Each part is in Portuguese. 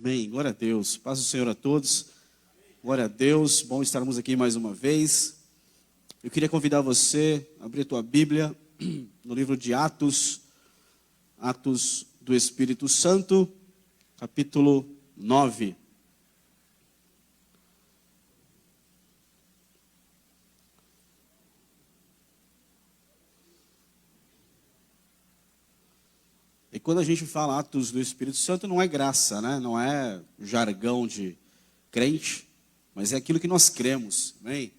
Amém, glória a Deus, paz do Senhor a todos, glória a Deus, bom estarmos aqui mais uma vez. Eu queria convidar você a abrir a tua Bíblia no livro de Atos, Atos do Espírito Santo, capítulo 9. E quando a gente fala Atos do Espírito Santo, não é graça, né? Não é jargão de crente, mas é aquilo que nós cremos, amém?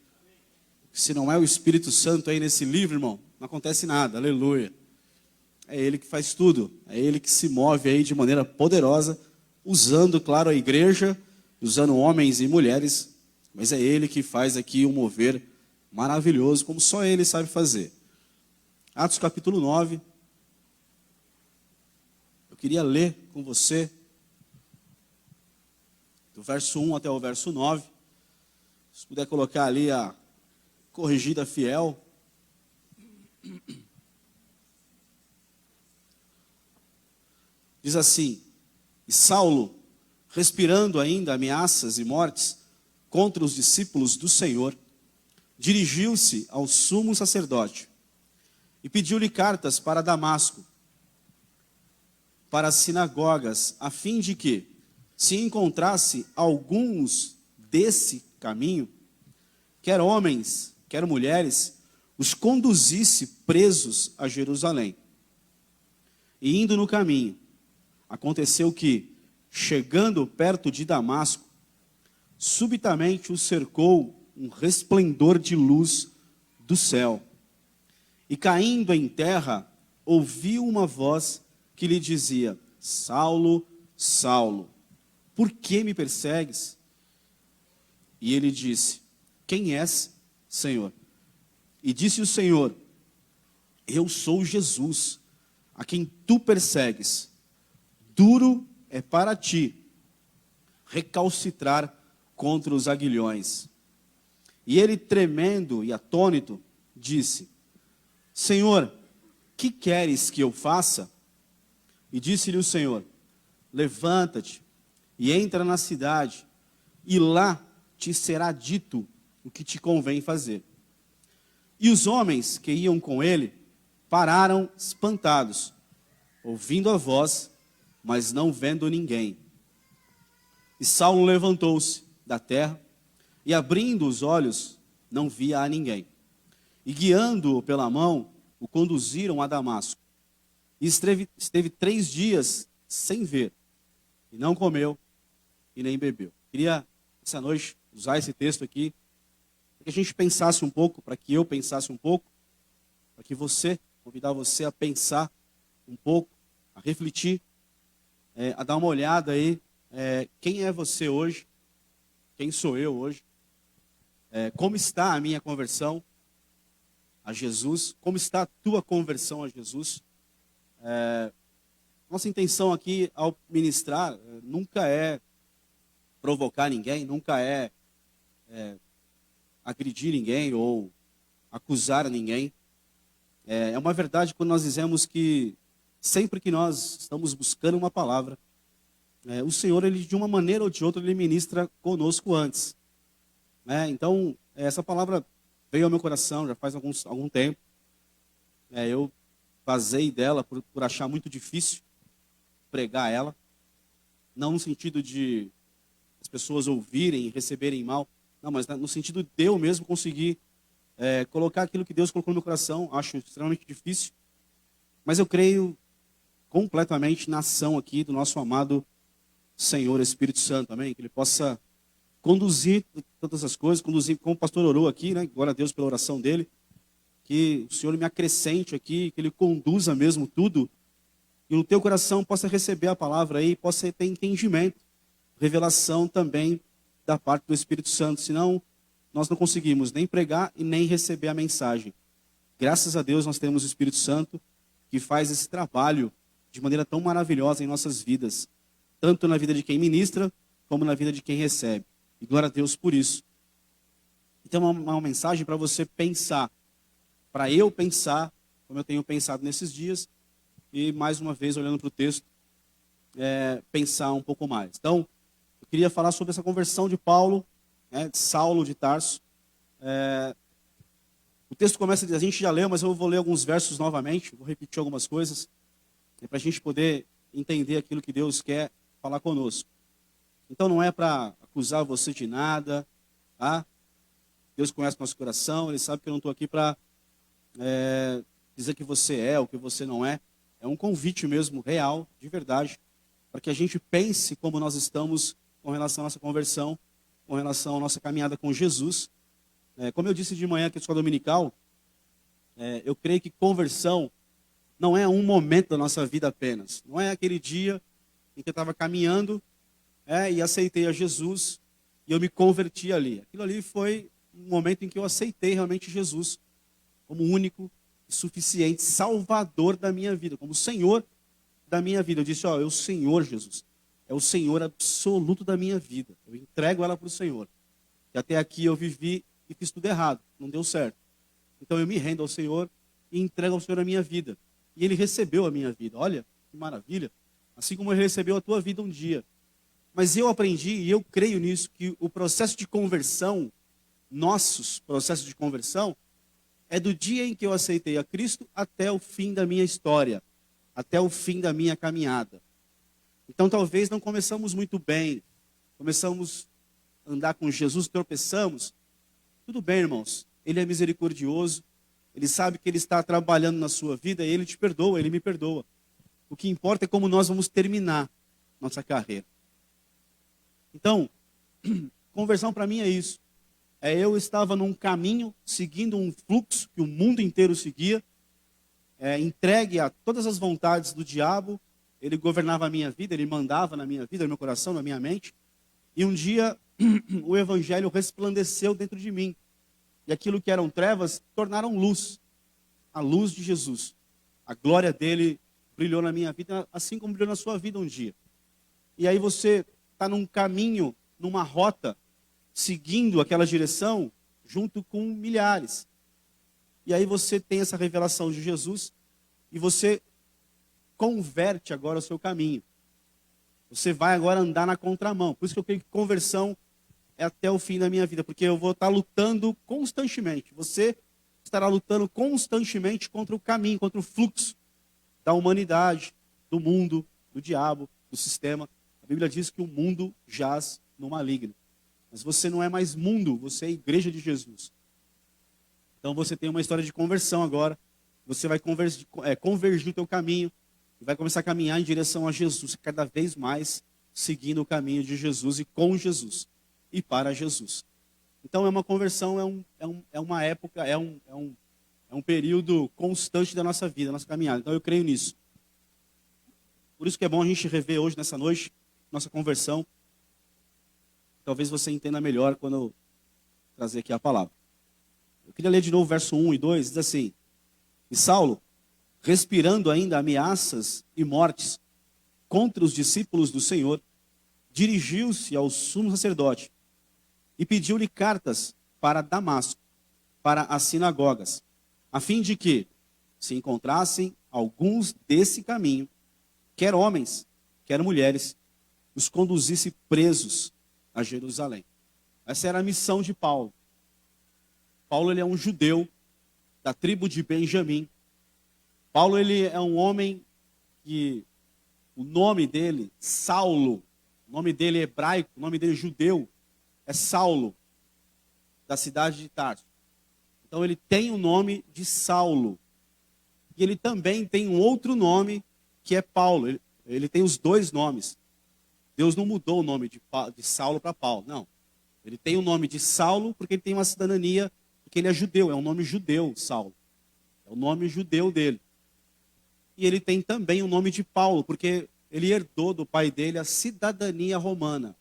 Se não é o Espírito Santo aí nesse livro, irmão, não acontece nada, aleluia. É Ele que faz tudo, é Ele que se move aí de maneira poderosa, usando, claro, a igreja, usando homens e mulheres, mas é Ele que faz aqui um mover maravilhoso, como só Ele sabe fazer. Atos capítulo 9. Eu queria ler com você, do verso 1 até o verso 9. Se puder colocar ali a corrigida fiel. Diz assim: E Saulo, respirando ainda ameaças e mortes contra os discípulos do Senhor, dirigiu-se ao sumo sacerdote e pediu-lhe cartas para Damasco, para as sinagogas, a fim de que, se encontrasse alguns desse caminho, quer homens, quer mulheres, os conduzisse presos a Jerusalém. E indo no caminho, aconteceu que, chegando perto de Damasco, subitamente o cercou um resplendor de luz do céu. E caindo em terra, ouviu uma voz que lhe dizia: Saulo, Saulo, por que me persegues? E ele disse: Quem és, Senhor? E disse o Senhor: Eu sou Jesus, a quem tu persegues. Duro é para ti recalcitrar contra os aguilhões. E ele, tremendo e atônito, disse: Senhor, que queres que eu faça? E disse-lhe o Senhor: Levanta-te e entra na cidade, e lá te será dito o que te convém fazer. E os homens que iam com ele pararam espantados, ouvindo a voz, mas não vendo ninguém. E Saulo levantou-se da terra, e abrindo os olhos, não via a ninguém. E guiando-o pela mão, o conduziram a Damasco. E esteve 3 dias sem ver, e não comeu, e nem bebeu. Queria, essa noite, usar esse texto aqui, para que a gente pensasse um pouco, para que eu pensasse um pouco, para que convidar você a pensar um pouco, a refletir, a dar uma olhada aí, quem é você hoje, quem sou eu hoje, como está a minha conversão a Jesus, como está a tua conversão a Jesus. Nossa intenção aqui ao ministrar nunca é provocar ninguém, nunca é agredir ninguém ou acusar ninguém. É uma verdade quando nós dizemos que sempre que nós estamos buscando uma palavra, o Senhor, Ele de uma maneira ou de outra, Ele ministra conosco antes. Então, essa palavra veio ao meu coração já faz algum tempo. Eu vazei dela por achar muito difícil pregar ela. Não no sentido de as pessoas ouvirem e receberem mal. Não, mas no sentido de eu mesmo conseguir colocar aquilo que Deus colocou no meu coração. Acho extremamente difícil. Mas eu creio completamente na ação aqui do nosso amado Senhor Espírito Santo. Amém? Que Ele possa conduzir todas as coisas. Conduzir, como o pastor orou aqui, né? Glória a Deus pela oração dele. Que o Senhor me acrescente aqui, que Ele conduza mesmo tudo, e no teu coração possa receber a palavra aí, possa ter entendimento, revelação também da parte do Espírito Santo, senão nós não conseguimos nem pregar e nem receber a mensagem. Graças a Deus nós temos o Espírito Santo que faz esse trabalho de maneira tão maravilhosa em nossas vidas, tanto na vida de quem ministra, como na vida de quem recebe. E glória a Deus por isso. Então uma mensagem para você pensar, para eu pensar, como eu tenho pensado nesses dias, e mais uma vez, olhando para o texto, pensar um pouco mais. Então, queria falar sobre essa conversão de Paulo, né, de Saulo de Tarso. O texto começa, a gente já leu, mas eu vou ler alguns versos novamente, vou repetir algumas coisas, para a gente poder entender aquilo que Deus quer falar conosco. Então não é para acusar você de nada, tá? Deus conhece nosso coração, Ele sabe que eu não estou aqui para dizer que você é ou que você não é. É um convite mesmo, real, de verdade, para que a gente pense como nós estamos com relação à nossa conversão, com relação à nossa caminhada com Jesus. Como eu disse de manhã aqui na escola dominical, eu creio que conversão não é um momento da nossa vida apenas. Não é aquele dia em que eu estava caminhando e aceitei a Jesus e eu me converti ali. Aquilo ali foi um momento em que eu aceitei realmente Jesus como único e suficiente Salvador da minha vida, como Senhor da minha vida. Eu disse, é o Senhor Jesus. É o Senhor absoluto da minha vida. Eu entrego ela para o Senhor. E até aqui eu vivi e fiz tudo errado. Não deu certo. Então eu me rendo ao Senhor e entrego ao Senhor a minha vida. E Ele recebeu a minha vida. Olha, que maravilha. Assim como Ele recebeu a tua vida um dia. Mas eu aprendi, e eu creio nisso, que o processo de conversão, nossos processos de conversão, é do dia em que eu aceitei a Cristo até o fim da minha história. Até o fim da minha caminhada. Então talvez não começamos muito bem. Começamos a andar com Jesus, tropeçamos. Tudo bem, irmãos. Ele é misericordioso. Ele sabe que Ele está trabalhando na sua vida e Ele te perdoa, Ele me perdoa. O que importa é como nós vamos terminar nossa carreira. Então, conversão para mim é isso. Eu estava num caminho, seguindo um fluxo que o mundo inteiro seguia, entregue a todas as vontades do diabo. Ele governava a minha vida, ele mandava na minha vida, no meu coração, na minha mente. E um dia, o evangelho resplandeceu dentro de mim. E aquilo que eram trevas, tornaram luz. A luz de Jesus. A glória dele brilhou na minha vida, assim como brilhou na sua vida um dia. E aí você está num caminho, numa rota, seguindo aquela direção, junto com milhares. E aí você tem essa revelação de Jesus, e você converte agora o seu caminho. Você vai agora andar na contramão. Por isso que eu creio que conversão é até o fim da minha vida, porque eu vou estar lutando constantemente. Você estará lutando constantemente contra o caminho, contra o fluxo da humanidade, do mundo, do diabo, do sistema. A Bíblia diz que o mundo jaz no maligno. Mas você não é mais mundo, você é a igreja de Jesus. Então você tem uma história de conversão agora. Você vai convergir o teu caminho e vai começar a caminhar em direção a Jesus, cada vez mais seguindo o caminho de Jesus e com Jesus e para Jesus. Então é uma conversão, é uma época, é um período constante da nossa vida, da nossa caminhada. Então eu creio nisso. Por isso que é bom a gente rever hoje, nessa noite, nossa conversão. Talvez você entenda melhor quando eu trazer aqui a palavra. Eu queria ler de novo o verso 1 e 2, diz assim: E Saulo, respirando ainda ameaças e mortes contra os discípulos do Senhor, dirigiu-se ao sumo sacerdote e pediu-lhe cartas para Damasco, para as sinagogas, a fim de que se encontrassem alguns desse caminho, quer homens, quer mulheres, os conduzisse presos a Jerusalém. Essa era a missão de Paulo. Paulo, ele é um judeu da tribo de Benjamim. Paulo, ele é um homem que o nome dele, Saulo, o nome dele hebraico, o nome dele judeu, é Saulo, da cidade de Tarso. Então ele tem o nome de Saulo. E ele também tem um outro nome, que é Paulo. Ele tem os dois nomes. Deus não mudou o nome de Saulo para Paulo, não. Ele tem o nome de Saulo porque ele tem uma cidadania, porque ele é judeu, é um nome judeu, Saulo. É o nome judeu dele. E ele tem também o nome de Paulo, porque ele herdou do pai dele a cidadania romana.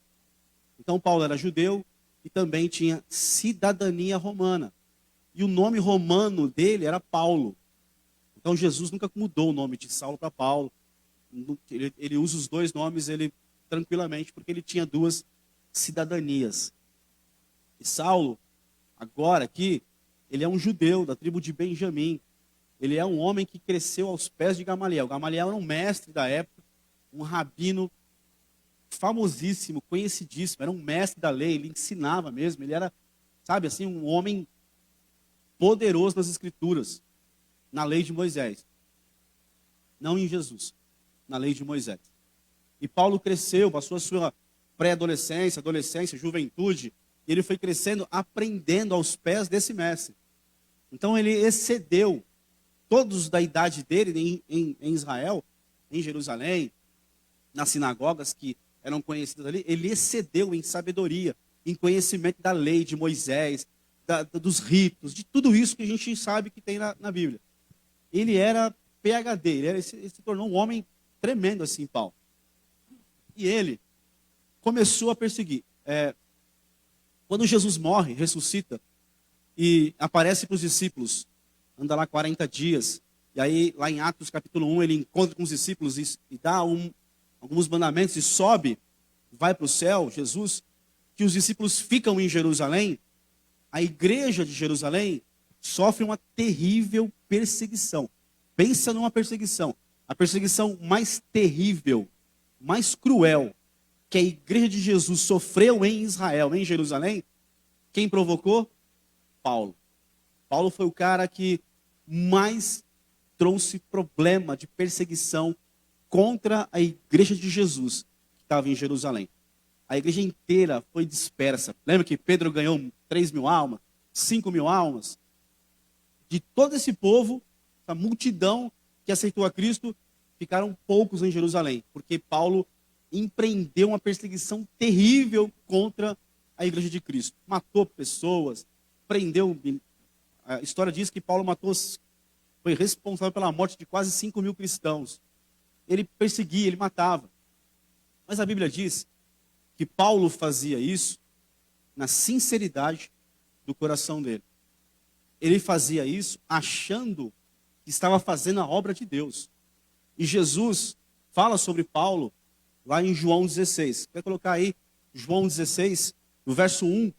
Então Paulo era judeu e também tinha cidadania romana. E o nome romano dele era Paulo. Então Jesus nunca mudou o nome de Saulo para Paulo. Ele usa os dois nomes tranquilamente, porque ele tinha duas cidadanias. E Saulo, agora aqui, ele é um judeu da tribo de Benjamim. Ele é um homem que cresceu aos pés de Gamaliel. Gamaliel era um mestre da época, um rabino famosíssimo, conhecidíssimo, era um mestre da lei, ele ensinava mesmo, ele era, sabe assim, um homem poderoso nas escrituras, na lei de Moisés. Não em Jesus, na lei de Moisés. E Paulo cresceu, passou a sua pré-adolescência, adolescência, juventude, e ele foi crescendo, aprendendo aos pés desse mestre. Então ele excedeu todos da idade dele em Israel, em Jerusalém, nas sinagogas que eram conhecidas ali, ele excedeu em sabedoria, em conhecimento da lei de Moisés, dos ritos, de tudo isso que a gente sabe que tem na Bíblia. Ele era PhD, ele se tornou um homem tremendo assim, Paulo. E ele começou a perseguir. Quando Jesus morre, ressuscita, e aparece para os discípulos, anda lá 40 dias, e aí lá em Atos capítulo 1, ele encontra com os discípulos e dá alguns mandamentos e sobe, vai para o céu, Jesus, que os discípulos ficam em Jerusalém, a igreja de Jerusalém sofre uma terrível perseguição. Pensa numa perseguição. A perseguição mais terrível, mais cruel que a igreja de Jesus sofreu em Israel, em Jerusalém, quem provocou? Paulo. Paulo foi o cara que mais trouxe problema de perseguição contra a igreja de Jesus, que estava em Jerusalém. A igreja inteira foi dispersa. Lembra que Pedro ganhou 3.000 almas, 5.000 almas? De todo esse povo, a multidão que aceitou a Cristo, ficaram poucos em Jerusalém, porque Paulo empreendeu uma perseguição terrível contra a igreja de Cristo. Matou pessoas, prendeu. A história diz que Paulo foi responsável pela morte de quase 5.000 cristãos. Ele perseguia, ele matava. Mas a Bíblia diz que Paulo fazia isso na sinceridade do coração dele. Ele fazia isso achando que estava fazendo a obra de Deus. E Jesus fala sobre Paulo lá em João 16. Quer colocar aí João 16, no verso 1.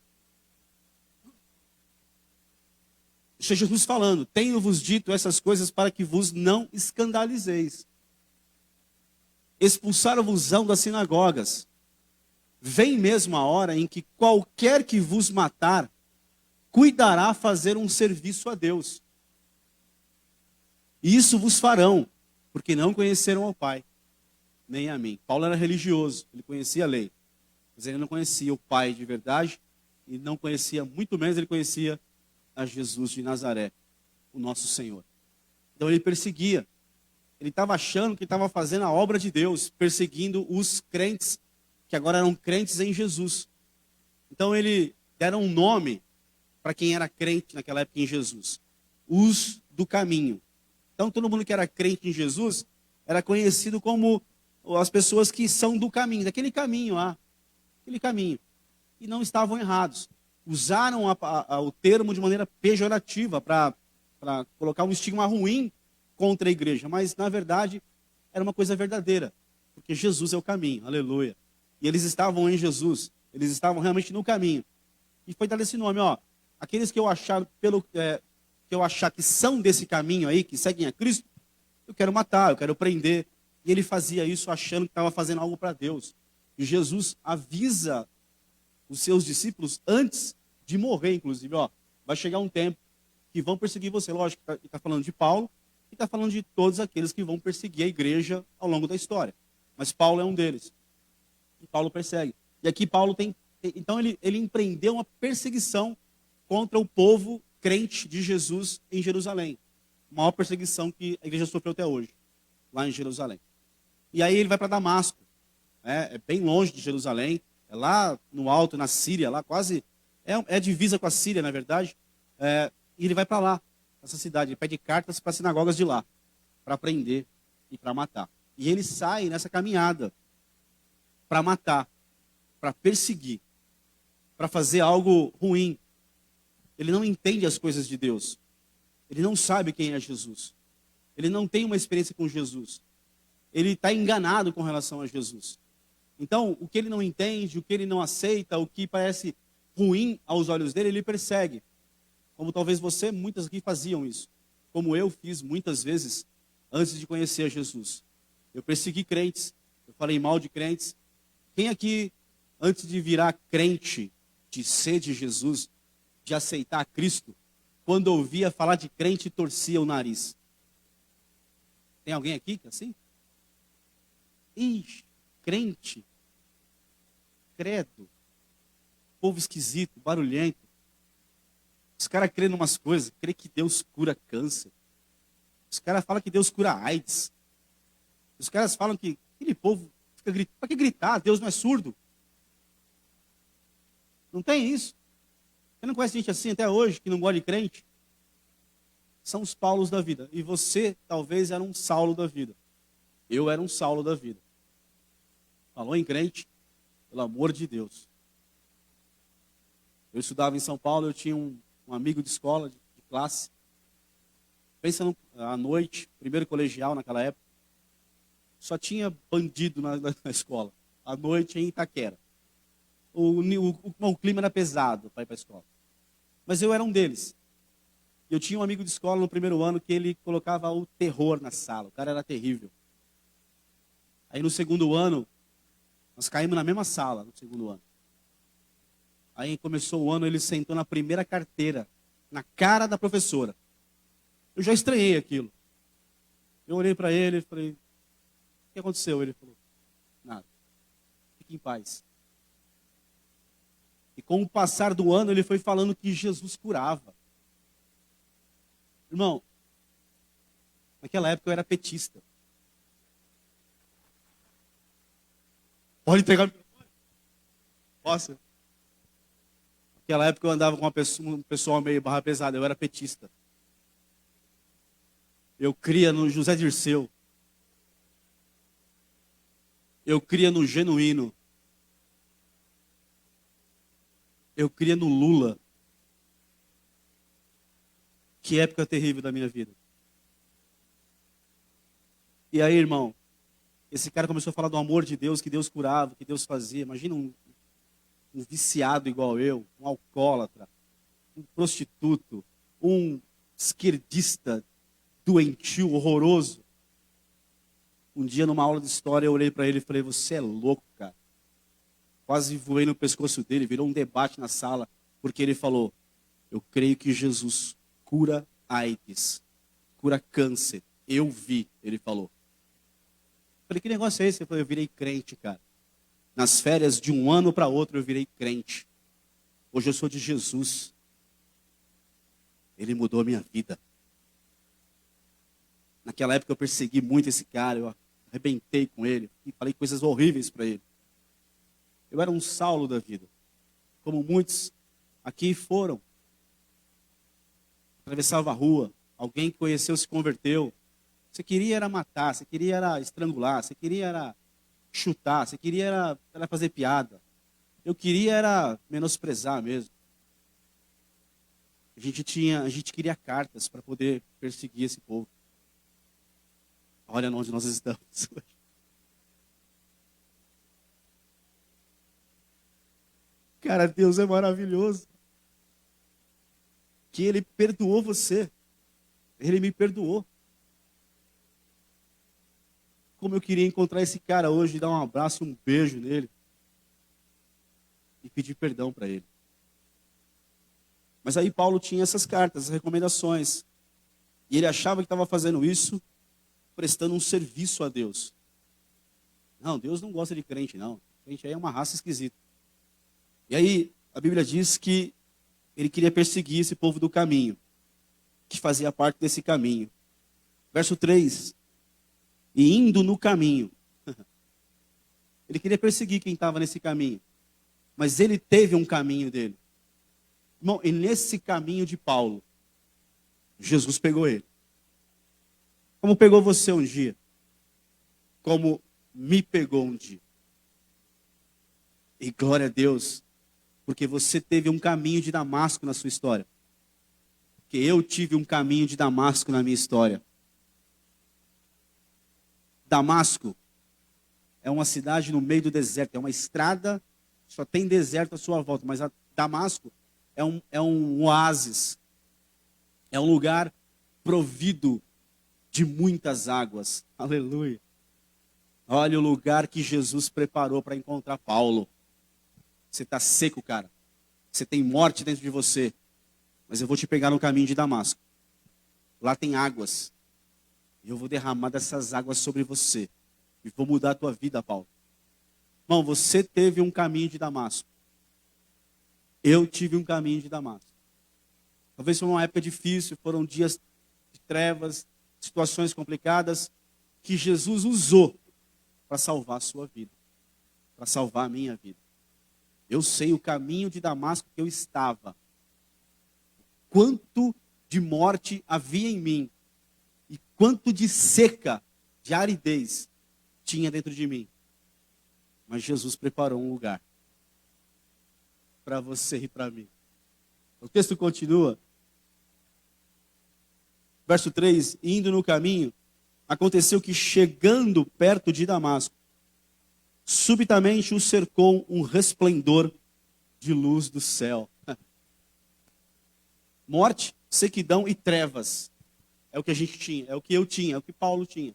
Deixa Jesus falando: tenho-vos dito essas coisas para que vos não escandalizeis. Expulsaram-vos das sinagogas. Vem mesmo a hora em que qualquer que vos matar, cuidará fazer um serviço a Deus. E isso vos farão, porque não conheceram ao Pai, nem a mim. Paulo era religioso, ele conhecia a lei, mas ele não conhecia o Pai de verdade, e não conhecia, muito menos ele conhecia a Jesus de Nazaré, o nosso Senhor. Então ele perseguia. Ele estava achando que estava fazendo a obra de Deus, perseguindo os crentes, que agora eram crentes em Jesus. Então ele deram um nome para quem era crente naquela época em Jesus: os do caminho. Então todo mundo que era crente em Jesus era conhecido como as pessoas que são do caminho, daquele caminho lá, aquele caminho. E não estavam errados. Usaram o termo de maneira pejorativa para colocar um estigma ruim contra a igreja, mas na verdade era uma coisa verdadeira, porque Jesus é o caminho, aleluia. E eles estavam em Jesus, eles estavam realmente no caminho. E foi dado esse nome, ó, aqueles que eu achar que eu achar que são desse caminho aí, que seguem a Cristo, eu quero matar, eu quero prender. E ele fazia isso achando que estava fazendo algo para Deus. E Jesus avisa os seus discípulos antes de morrer, inclusive, ó, vai chegar um tempo que vão perseguir você. Lógico que está falando de Paulo, e está falando de todos aqueles que vão perseguir a igreja ao longo da história. Mas Paulo é um deles. E Paulo persegue. E aqui Paulo então ele empreendeu uma perseguição contra o povo crente de Jesus em Jerusalém. A maior perseguição que a igreja sofreu até hoje, lá em Jerusalém. E aí ele vai para Damasco. É bem longe de Jerusalém, é lá no alto, na Síria, lá quase, é divisa com a Síria, na verdade. E ele vai para lá, essa cidade, ele pede cartas para as sinagogas de lá, para prender e para matar. E ele sai nessa caminhada para matar, para perseguir, para fazer algo ruim. Ele não entende as coisas de Deus. Ele não sabe quem é Jesus. Ele não tem uma experiência com Jesus. Ele está enganado com relação a Jesus. Então, o que ele não entende, o que ele não aceita, o que parece ruim aos olhos dele, ele persegue. Como talvez você, muitas aqui faziam isso. Como eu fiz muitas vezes antes de conhecer a Jesus. Eu persegui crentes, eu falei mal de crentes Quem aqui, antes de virar crente, de ser de Jesus, de aceitar Cristo, quando ouvia falar de crente, torcia o nariz? Tem alguém aqui que é assim? Ixi, crente, credo, povo esquisito, barulhento. Os caras creem em umas coisas, creem que Deus cura câncer. Os caras falam que Deus cura AIDS. Os caras falam que aquele povo fica gritando. Para que gritar? Deus não é surdo. Não tem isso. Você não conhece gente assim até hoje, que não gosta de crente? São os Paulos da vida. E você, talvez, era um Saulo da vida. Eu era um Saulo da vida. Falou em crente? Pelo amor de Deus. Eu estudava em São Paulo, eu tinha um amigo de escola, de classe. Pensa à noite, primeiro colegial naquela época. Só tinha bandido na escola. À noite em Itaquera. O clima era pesado para ir para a escola. Mas eu era um deles. Eu tinha um amigo de escola no primeiro ano que ele colocava o terror na sala. O cara era terrível. Aí no segundo ano, nós caímos na mesma sala, no segundo ano. Aí começou o ano, ele sentou na primeira carteira, na cara da professora. Eu já estranhei aquilo. Eu olhei para ele e falei, o que aconteceu? Ele falou, nada. Fique em paz. E com o passar do ano, ele foi falando que Jesus curava. Irmão, naquela época eu era petista. Pode entregar o microfone? Posso? Naquela época eu andava com um pessoal meio barra pesada, eu era petista. Eu cria no José Dirceu. Eu cria no Genuíno. Eu cria no Lula. Que época terrível da minha vida. E aí, irmão, esse cara começou a falar do amor de Deus, que Deus curava, que Deus fazia. Imagina um viciado igual eu, um alcoólatra, um prostituto, um esquerdista doentio, horroroso. Um dia, numa aula de história, eu olhei para ele e falei, você é louco, cara. Quase voei no pescoço dele, virou um debate na sala, porque ele falou, eu creio que Jesus cura AIDS, cura câncer. Eu vi, ele falou. Eu falei, que negócio é esse? Eu falei, eu virei crente, cara. Nas férias, de um ano para outro, eu virei crente. Hoje eu sou de Jesus. Ele mudou a minha vida. Naquela época eu persegui muito esse cara, eu arrebentei com ele e falei coisas horríveis para ele. Eu era um Saulo da vida, como muitos aqui foram. Atravessava a rua, alguém que conheceu se converteu. Você queria era matar, você queria era estrangular, você queria era chutar, você queria era fazer piada. Eu queria era menosprezar mesmo. A gente queria cartas para poder perseguir esse povo. Olha onde nós estamos hoje. Cara, Deus é maravilhoso. Que Ele perdoou você. Ele me perdoou. Como eu queria encontrar esse cara hoje, dar um abraço e um beijo nele. E pedir perdão para ele. Mas aí Paulo tinha essas cartas, essas recomendações. E ele achava que estava fazendo isso prestando um serviço a Deus. Não, Deus não gosta de crente, não. Crente aí é uma raça esquisita. E aí, a Bíblia diz que ele queria perseguir esse povo do caminho, que fazia parte desse caminho. Verso 3. E indo no caminho. Ele queria perseguir quem estava nesse caminho. Mas ele teve um caminho dele. Irmão, e nesse caminho de Paulo, Jesus pegou ele. Como pegou você um dia. Como me pegou um dia. E glória a Deus, porque você teve um caminho de Damasco na sua história. Porque eu tive um caminho de Damasco na minha história. Damasco é uma cidade no meio do deserto, é uma estrada, só tem deserto à sua volta, mas Damasco é um oásis, é um lugar provido de muitas águas. Aleluia. Olha o lugar que Jesus preparou para encontrar Paulo. Você está seco, cara. Você tem morte dentro de você. Mas eu vou te pegar no caminho de Damasco. Lá tem águas. E eu vou derramar dessas águas sobre você. E vou mudar a tua vida, Paulo. Irmão, você teve um caminho de Damasco. Eu tive um caminho de Damasco. Talvez foi uma época difícil, foram dias de trevas, situações complicadas, que Jesus usou para salvar a sua vida, para salvar a minha vida. Eu sei o caminho de Damasco que eu estava. Quanto de morte havia em mim e quanto de seca, de aridez tinha dentro de mim. Mas Jesus preparou um lugar para você e para mim. O texto continua. Verso 3, indo no caminho, aconteceu que chegando perto de Damasco, subitamente o cercou um resplendor de luz do céu. Morte, sequidão e trevas. É o que a gente tinha, é o que eu tinha, é o que Paulo tinha.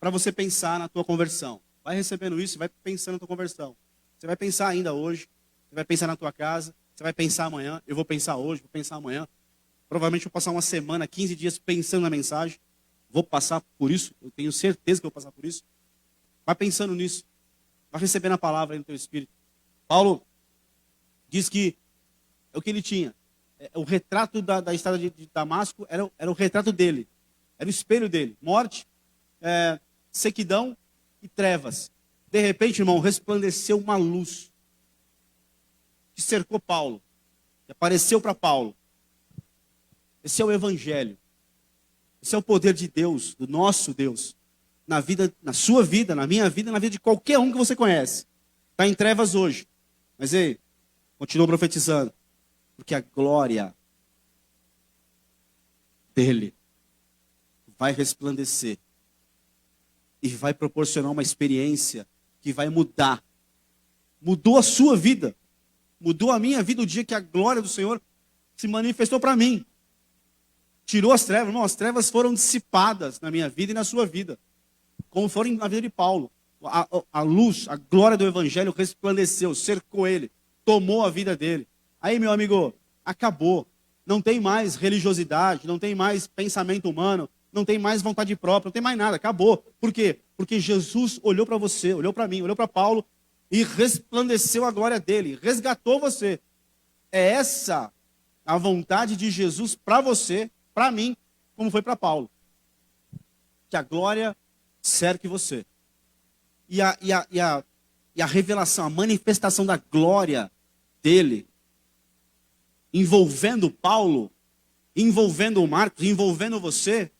Para você pensar na tua conversão. Vai recebendo isso, vai pensando na tua conversão. Você vai pensar ainda hoje, você vai pensar na tua casa, você vai pensar amanhã, eu vou pensar hoje, vou pensar amanhã. Provavelmente vou passar uma semana, 15 dias pensando na mensagem. Vou passar por isso, eu tenho certeza que vou passar por isso. Vai pensando nisso. Vai recebendo a palavra aí no teu espírito. Paulo diz que é o que ele tinha. O retrato da estrada de Damasco era o retrato dele. Era o espelho dele. Morte, sequidão e trevas. De repente, irmão, resplandeceu uma luz que cercou Paulo, que apareceu para Paulo. Esse é o evangelho. Esse é o poder de Deus, do nosso Deus, na vida, na sua vida, na minha vida, na vida de qualquer um que você conhece. Está em trevas hoje. Mas ei, continua profetizando. Porque a glória dele vai resplandecer e vai proporcionar uma experiência que vai mudar. Mudou a sua vida. Mudou a minha vida o dia que a glória do Senhor se manifestou para mim. Tirou as trevas. Irmão, as trevas foram dissipadas na minha vida e na sua vida. Como foram na vida de Paulo. A luz, a glória do evangelho resplandeceu, cercou ele, tomou a vida dele. Aí, meu amigo, acabou. Não tem mais religiosidade, não tem mais pensamento humano, não tem mais vontade própria, não tem mais nada, acabou. Por quê? Porque Jesus olhou para você, olhou para mim, olhou para Paulo e resplandeceu a glória dele, resgatou você. É essa a vontade de Jesus para você, para mim, como foi para Paulo. Que a glória cerque você. E a revelação, a manifestação da glória dele, envolvendo Paulo, envolvendo o Marcos, envolvendo você,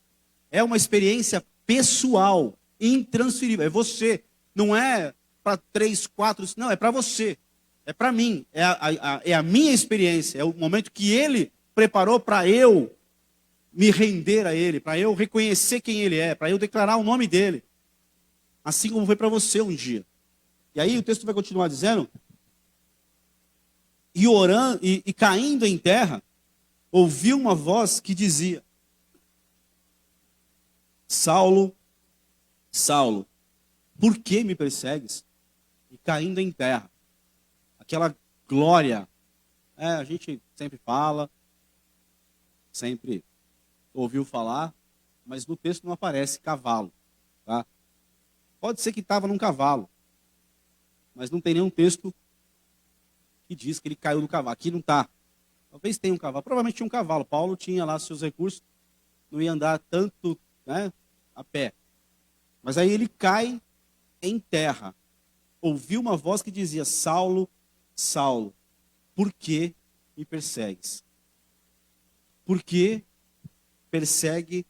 é uma experiência pessoal, intransferível. É você. Não é para 3, 4, não, é para você. É para mim. É a minha experiência. É o momento que ele preparou para eu me render a ele, para eu reconhecer quem ele é, para eu declarar o nome dele. Assim como foi para você um dia. E aí o texto vai continuar dizendo, e orando, e caindo em terra, ouviu uma voz que dizia, Saulo, Saulo, por que me persegues? E caindo em terra. Aquela glória, a gente sempre fala, sempre ouviu falar, mas no texto não aparece cavalo. Tá? Pode ser que estava num cavalo, mas não tem nenhum texto que diz que ele caiu do cavalo. Aqui não está. Talvez tenha um cavalo. Provavelmente tinha um cavalo. Paulo tinha lá seus recursos, não ia andar tanto, né, a pé. Mas aí ele cai em terra. Ouviu uma voz que dizia, Saulo, Saulo, por que me persegues? Por que persegue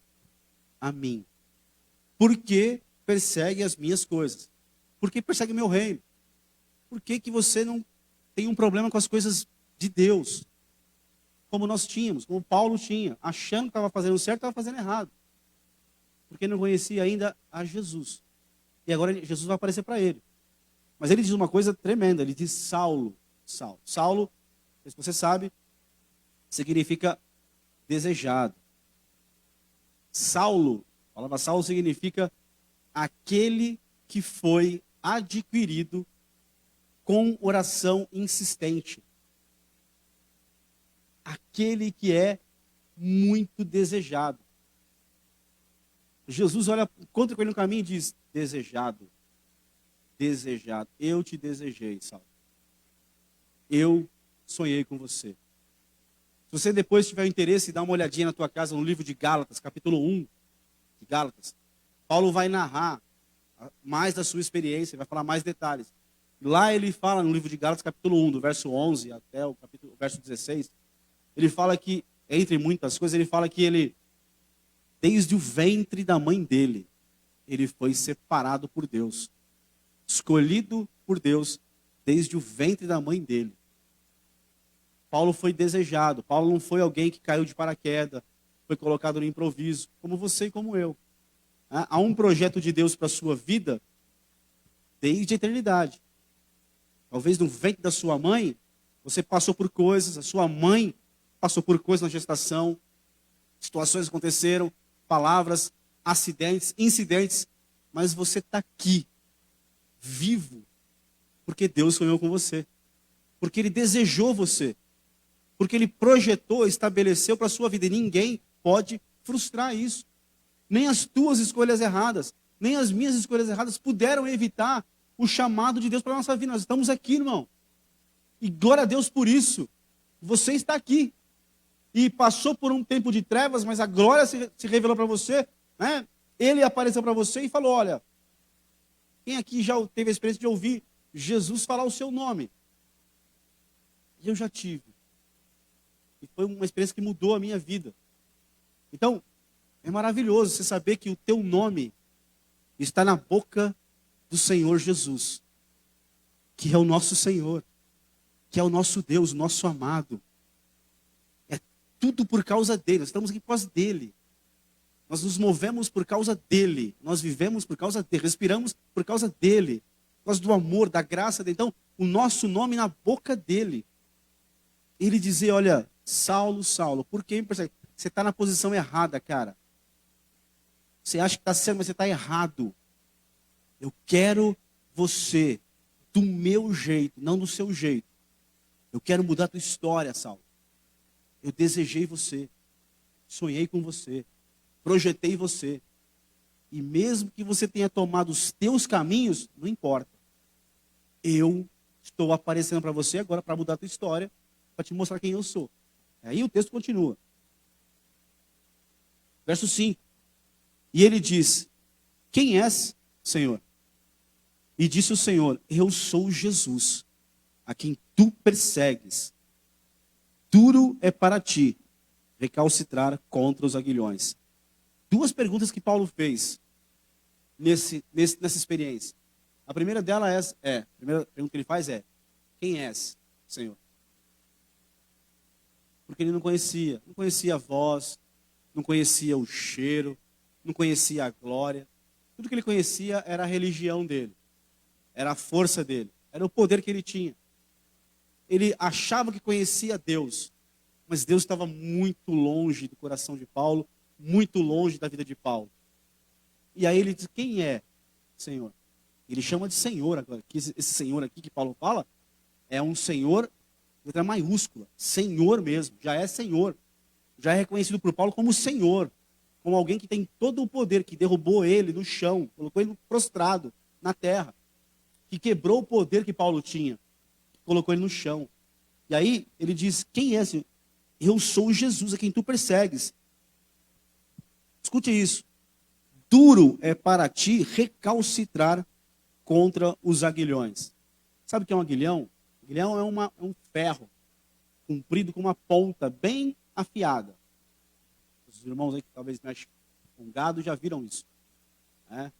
a mim? Por que persegue as minhas coisas? Por que persegue meu reino? Por que que você não tem um problema com as coisas de Deus? Como nós tínhamos, como Paulo tinha, achando que estava fazendo certo, estava fazendo errado. Porque não conhecia ainda a Jesus. E agora Jesus vai aparecer para ele. Mas ele diz uma coisa tremenda, ele diz Saulo, Saulo. Saulo, se você sabe, significa desejado. Saulo, a palavra Saulo significa aquele que foi adquirido com oração insistente. Aquele que é muito desejado. Jesus encontra com ele no caminho e diz: desejado, desejado. Eu te desejei, Saulo. Eu sonhei com você. Se você depois tiver interesse, dá uma olhadinha na tua casa no livro de Gálatas, capítulo 1 de Gálatas. Paulo vai narrar mais da sua experiência, vai falar mais detalhes. Lá ele fala no livro de Gálatas, capítulo 1, do verso 11 até o verso 16, ele fala que, entre muitas coisas, ele fala que ele, desde o ventre da mãe dele, ele foi separado por Deus, escolhido por Deus, desde o ventre da mãe dele. Paulo foi desejado. Paulo não foi alguém que caiu de paraquedas, foi colocado no improviso, como você e como eu. Há um projeto de Deus para a sua vida desde a eternidade. Talvez no ventre da sua mãe, você passou por coisas, a sua mãe passou por coisas na gestação, situações aconteceram, palavras, acidentes, incidentes, mas você está aqui, vivo, porque Deus sonhou com você, porque Ele desejou você, porque Ele projetou, estabeleceu para a sua vida, e ninguém pode frustrar isso. Nem as tuas escolhas erradas, nem as minhas escolhas erradas puderam evitar o chamado de Deus para a nossa vida. Nós estamos aqui, irmão. E glória a Deus por isso. Você está aqui. E passou por um tempo de trevas, mas a glória se revelou para você, né? Ele apareceu para você e falou: olha, quem aqui já teve a experiência de ouvir Jesus falar o seu nome? E eu já tive. E foi uma experiência que mudou a minha vida. Então, é maravilhoso você saber que o teu nome está na boca do Senhor Jesus, que é o nosso Senhor, que é o nosso Deus, o nosso amado. É tudo por causa dele, nós estamos aqui por causa dele. Nós nos movemos por causa dele, nós vivemos por causa dele, respiramos por causa dele, por causa do amor, da graça dele. Então, o nosso nome na boca dele. Ele dizer: olha, Saulo, Saulo, por que me persegue? Você está na posição errada, cara. Você acha que está certo, mas você está errado. Eu quero você do meu jeito, não do seu jeito. Eu quero mudar a tua história, Saulo. Eu desejei você. Sonhei com você. Projetei você. E mesmo que você tenha tomado os teus caminhos, não importa. Eu estou aparecendo para você agora para mudar a tua história, para te mostrar quem eu sou. Aí o texto continua. Verso 5. E ele diz: quem és, Senhor? E disse o Senhor: eu sou Jesus, a quem tu persegues. Duro é para ti recalcitrar contra os aguilhões. Duas perguntas que Paulo fez nessa experiência. A primeira dela a primeira pergunta que ele faz é: quem és, Senhor? Porque ele não conhecia a voz, não conhecia o cheiro, não conhecia a glória. Tudo que ele conhecia era a religião dele, era a força dele, era o poder que ele tinha. Ele achava que conhecia Deus, mas Deus estava muito longe do coração de Paulo, muito longe da vida de Paulo. E aí ele diz: quem é, Senhor? Ele chama de Senhor agora. Esse Senhor aqui que Paulo fala é um Senhor, letra maiúscula, Senhor mesmo, já é Senhor. Já é reconhecido por Paulo como Senhor, como alguém que tem todo o poder, que derrubou ele no chão, colocou ele prostrado na terra, que quebrou o poder que Paulo tinha, colocou ele no chão. E aí ele diz: quem é, Senhor? Eu sou Jesus, a quem tu persegues. Escute isso. Duro é para ti recalcitrar contra os aguilhões. Sabe o que é um aguilhão? Aguilhão é um ferro comprido com uma ponta bem afiada. Os irmãos aí que talvez mexem com gado já viram isso, né?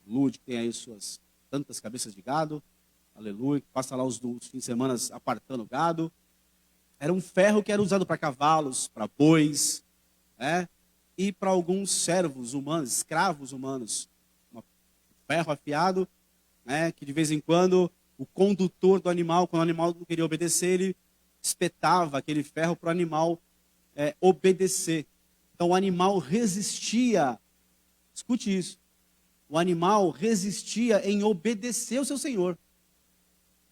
Lude, que tem aí suas tantas cabeças de gado, aleluia, que passa lá os fins de semana apartando gado. Era um ferro que era usado para cavalos, para bois, né? E para alguns servos humanos, escravos humanos. Um ferro afiado, né? Que de vez em quando o condutor do animal, quando o animal não queria obedecer, ele espetava aquele ferro para o animal obedecer. Então o animal resistia, escute isso, O animal resistia em obedecer ao seu senhor.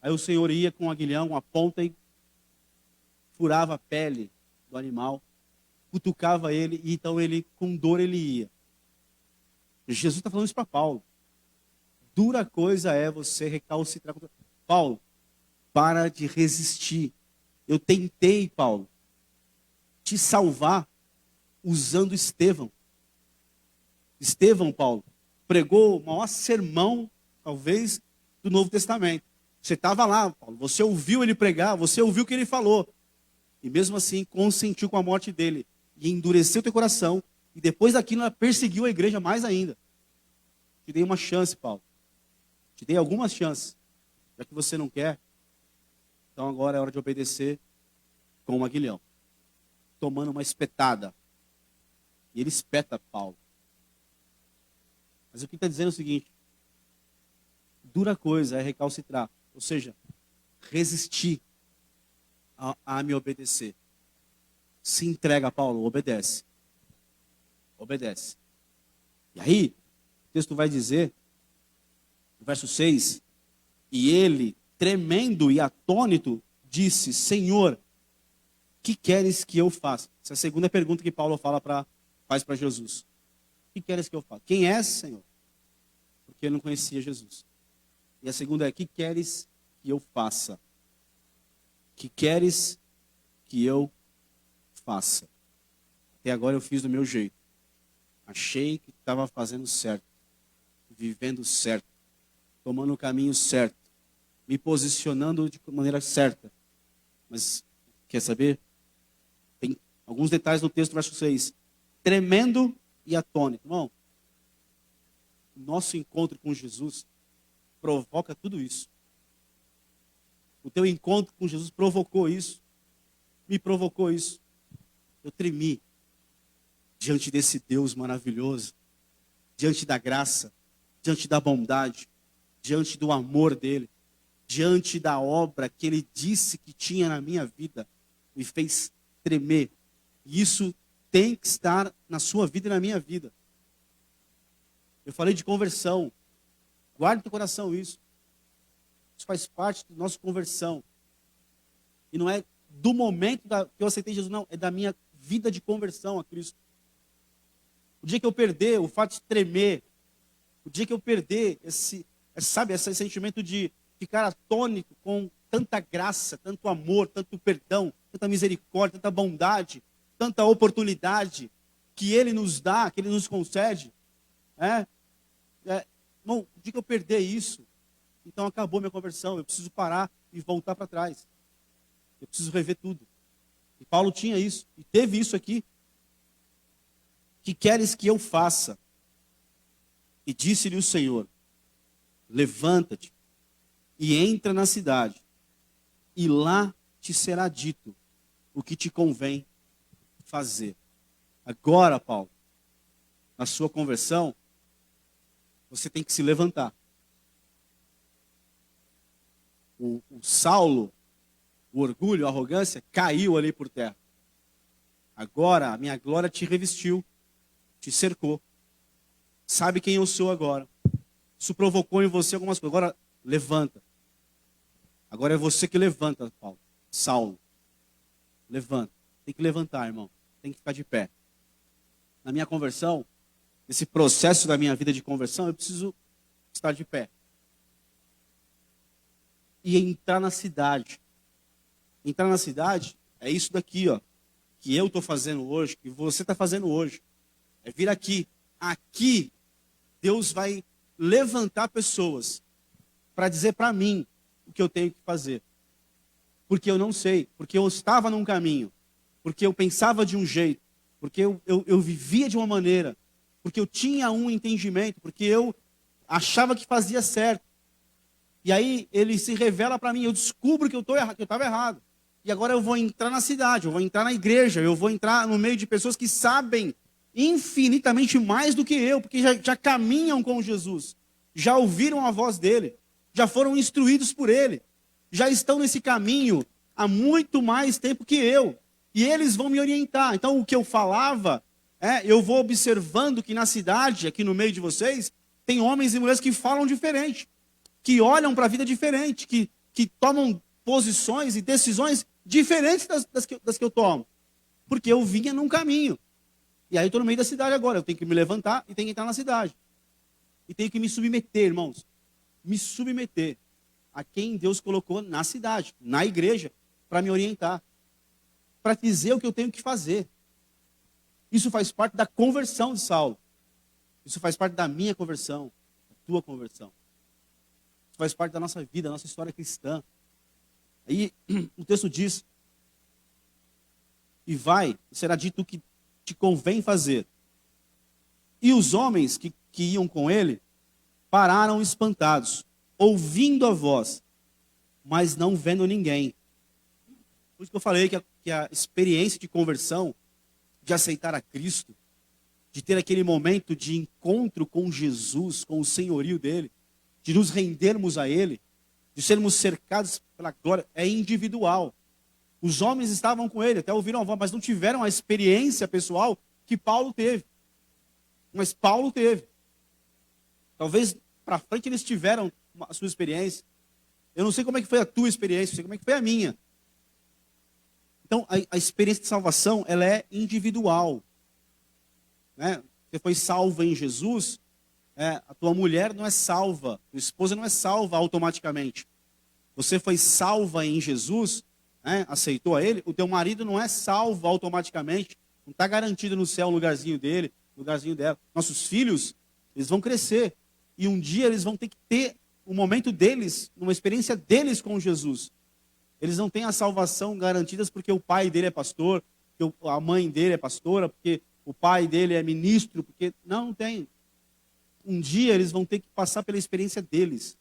Aí o senhor ia com um aguilhão, uma ponta e furava a pele do animal, cutucava ele e então ele, com dor, ele ia. Jesus está falando isso para Paulo. Dura coisa é você recalcitrar contra... Paulo, para de resistir. Eu tentei, Paulo, te salvar usando Estevão. Estevão, Paulo, pregou o maior sermão, talvez, do Novo Testamento. Você estava lá, Paulo, você ouviu ele pregar, você ouviu o que ele falou. E mesmo assim, consentiu com a morte dele. E endureceu teu coração. E depois daquilo, ela perseguiu a igreja mais ainda. Te dei uma chance, Paulo. Te dei algumas chances. Já que você não quer, então agora é hora de obedecer com um aguilhão. Tomando uma espetada. E ele espeta Paulo. Mas o que está dizendo é o seguinte: dura coisa é recalcitrar. Ou seja, resistir a me obedecer. Se entrega, Paulo, obedece. Obedece. E aí, o texto vai dizer, no verso 6, e ele, tremendo e atônito, disse: Senhor, que queres que eu faça? Essa é a segunda pergunta que Paulo faz para Jesus. O que queres que eu faça? Quem és, Senhor? Porque ele não conhecia Jesus. E a segunda é: que queres que eu faça? Que queres que eu faça? Até agora eu fiz do meu jeito. Achei que estava fazendo certo. Vivendo certo. Tomando o caminho certo. Me posicionando de maneira certa. Mas, quer saber? Tem alguns detalhes no texto do verso 6. Tremendo e atônito. Irmão, nosso encontro com Jesus provoca tudo isso. O teu encontro com Jesus provocou isso. Me provocou isso. Eu tremi diante desse Deus maravilhoso. Diante da graça. Diante da bondade. Diante do amor dele. Diante da obra que ele disse que tinha na minha vida. Me fez tremer. E isso tem que estar na sua vida e na minha vida. Eu falei de conversão. Guarde no teu coração isso. Isso faz parte da nossa conversão. E não é do momento que eu aceitei Jesus, não. É da minha vida de conversão a Cristo. O dia que eu perder o fato de tremer, o dia que eu perder esse sentimento de ficar atônito com tanta graça, tanto amor, tanto perdão, tanta misericórdia, tanta bondade, tanta oportunidade que Ele nos dá, que Ele nos concede. Irmão, o dia que eu perder isso, então acabou minha conversão. Eu preciso parar e voltar para trás. Eu preciso rever tudo. E Paulo tinha isso, e teve isso aqui. Que queres que eu faça? E disse-lhe o Senhor: levanta-te e entra na cidade, e lá te será dito o que te convém fazer. Agora, Paulo, na sua conversão, você tem que se levantar. O Saulo, o orgulho, a arrogância, caiu ali por terra. Agora a minha glória te revestiu, te cercou. Sabe quem eu sou agora. Isso provocou em você algumas coisas. Agora, levanta. Agora é você que levanta, Paulo. Saulo. Levanta. Tem que levantar, irmão. Tem que ficar de pé. Na minha conversão, nesse processo da minha vida de conversão, eu preciso estar de pé. E entrar na cidade. Entrar na cidade é isso daqui, ó. Que eu estou fazendo hoje, que você está fazendo hoje. É vir aqui. Aqui, Deus vai levantar pessoas para dizer para mim o que eu tenho que fazer. Porque eu não sei. Porque eu estava num caminho. Porque eu pensava de um jeito. Porque eu vivia de uma maneira. Porque eu tinha um entendimento. Porque eu achava que fazia certo. E aí ele se revela para mim. Eu descubro que eu estava errado. E agora eu vou entrar na cidade. Eu vou entrar na igreja. Eu vou entrar no meio de pessoas que sabem infinitamente mais do que eu. Porque já caminham com Jesus. Já ouviram a voz dele. Já foram instruídos por ele. Já estão nesse caminho há muito mais tempo que eu. E eles vão me orientar. Então o que eu falava, eu vou observando que na cidade, aqui no meio de vocês, tem homens e mulheres que falam diferente, que olham para a vida diferente, que tomam posições e decisões diferentes das que eu tomo. Porque eu vinha num caminho. E aí eu estou no meio da cidade agora. Eu tenho que me levantar e tenho que entrar na cidade. E tenho que me submeter, irmãos. Me submeter a quem Deus colocou na cidade, na igreja, para me orientar. Para dizer o que eu tenho que fazer. Isso faz parte da conversão de Saulo. Isso faz parte da minha conversão, da tua conversão. Isso faz parte da nossa vida, da nossa história cristã. Aí o texto diz, e será dito o que te convém fazer. E os homens que iam com ele pararam espantados, ouvindo a voz, mas não vendo ninguém. Por isso que eu falei que a experiência de conversão, de aceitar a Cristo, de ter aquele momento de encontro com Jesus, com o senhorio dele, de nos rendermos a ele, de sermos cercados pela glória, é individual. Os homens estavam com ele, até ouviram a voz, mas não tiveram a experiência pessoal que Paulo teve. Mas Paulo teve. Talvez para frente eles tiveram a sua experiência. Eu não sei como é que foi a tua experiência, eu sei como é que foi a minha. Então, a experiência de salvação, ela é individual. Né? Você foi salvo em Jesus, a tua mulher não é salva, tua esposa não é salva automaticamente. Você foi salva em Jesus, aceitou a ele, o teu marido não é salvo automaticamente, não está garantido no céu o lugarzinho dele, o lugarzinho dela. Nossos filhos, eles vão crescer, e um dia eles vão ter que ter o momento deles, uma experiência deles com Jesus. Eles não têm a salvação garantidas porque o pai dele é pastor, porque a mãe dele é pastora, porque o pai dele é ministro, porque não tem. Um dia eles vão ter que passar pela experiência deles.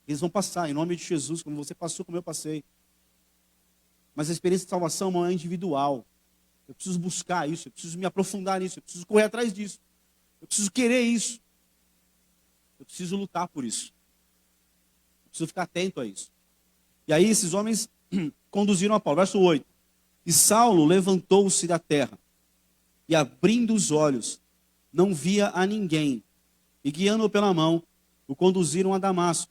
Eles vão passar, em nome de Jesus, como você passou, como eu passei. Mas a experiência de salvação não é individual. Eu preciso buscar isso, eu preciso me aprofundar nisso, eu preciso correr atrás disso. Eu preciso querer isso. Eu preciso lutar por isso. Eu preciso ficar atento a isso. E aí esses homens conduziram a Paulo. Verso 8. E Saulo levantou-se da terra e, abrindo os olhos, não via a ninguém. E guiando-o pela mão, o conduziram a Damasco.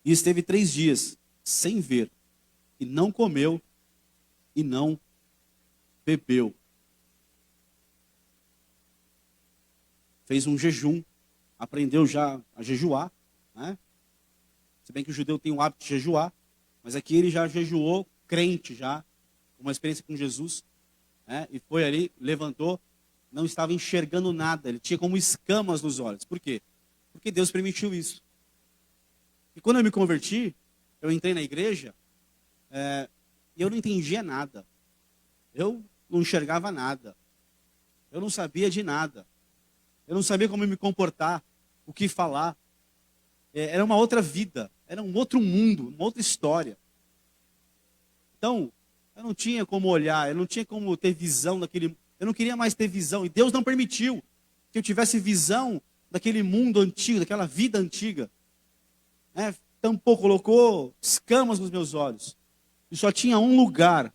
E esteve 3 dias sem ver, e não comeu, e não bebeu. Fez um jejum, aprendeu já a jejuar, né? Se bem que o judeu tem o hábito de jejuar, mas aqui ele já jejuou, crente já, uma experiência com Jesus, né? E foi ali, levantou, não estava enxergando nada, ele tinha como escamas nos olhos. Por quê? Porque Deus permitiu isso. E quando eu me converti, eu entrei na igreja, e eu não entendia nada. Eu não enxergava nada. Eu não sabia de nada. Eu não sabia como me comportar, o que falar. Era uma outra vida, era um outro mundo, uma outra história. Então, eu não tinha como olhar, eu não tinha como ter visão daquele. Eu não queria mais ter visão, e Deus não permitiu que eu tivesse visão daquele mundo antigo, daquela vida antiga. Tampouco colocou escamas nos meus olhos. E só tinha um lugar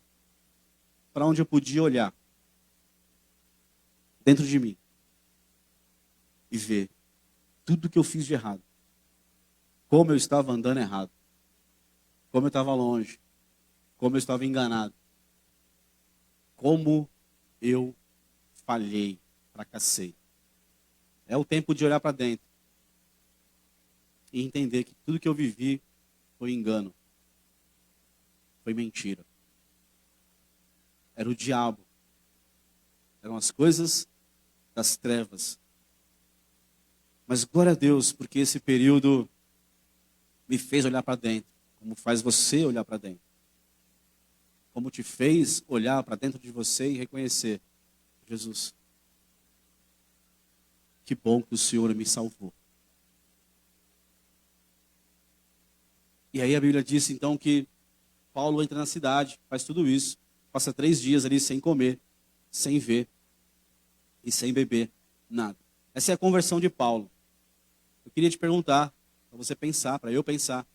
para onde eu podia olhar. Dentro de mim. E ver tudo que eu fiz de errado. Como eu estava andando errado. Como eu estava longe. Como eu estava enganado. Como eu falhei, fracassei. É o tempo de olhar para dentro. E entender que tudo que eu vivi foi engano. Foi mentira. Era o diabo. Eram as coisas das trevas. Mas glória a Deus, porque esse período me fez olhar para dentro. Como faz você olhar para dentro. Como te fez olhar para dentro de você e reconhecer: Jesus, que bom que o Senhor me salvou. E aí a Bíblia diz então que Paulo entra na cidade, faz tudo isso, passa 3 dias ali sem comer, sem ver e sem beber nada. Essa é a conversão de Paulo. Eu queria te perguntar, para você pensar, para eu pensar.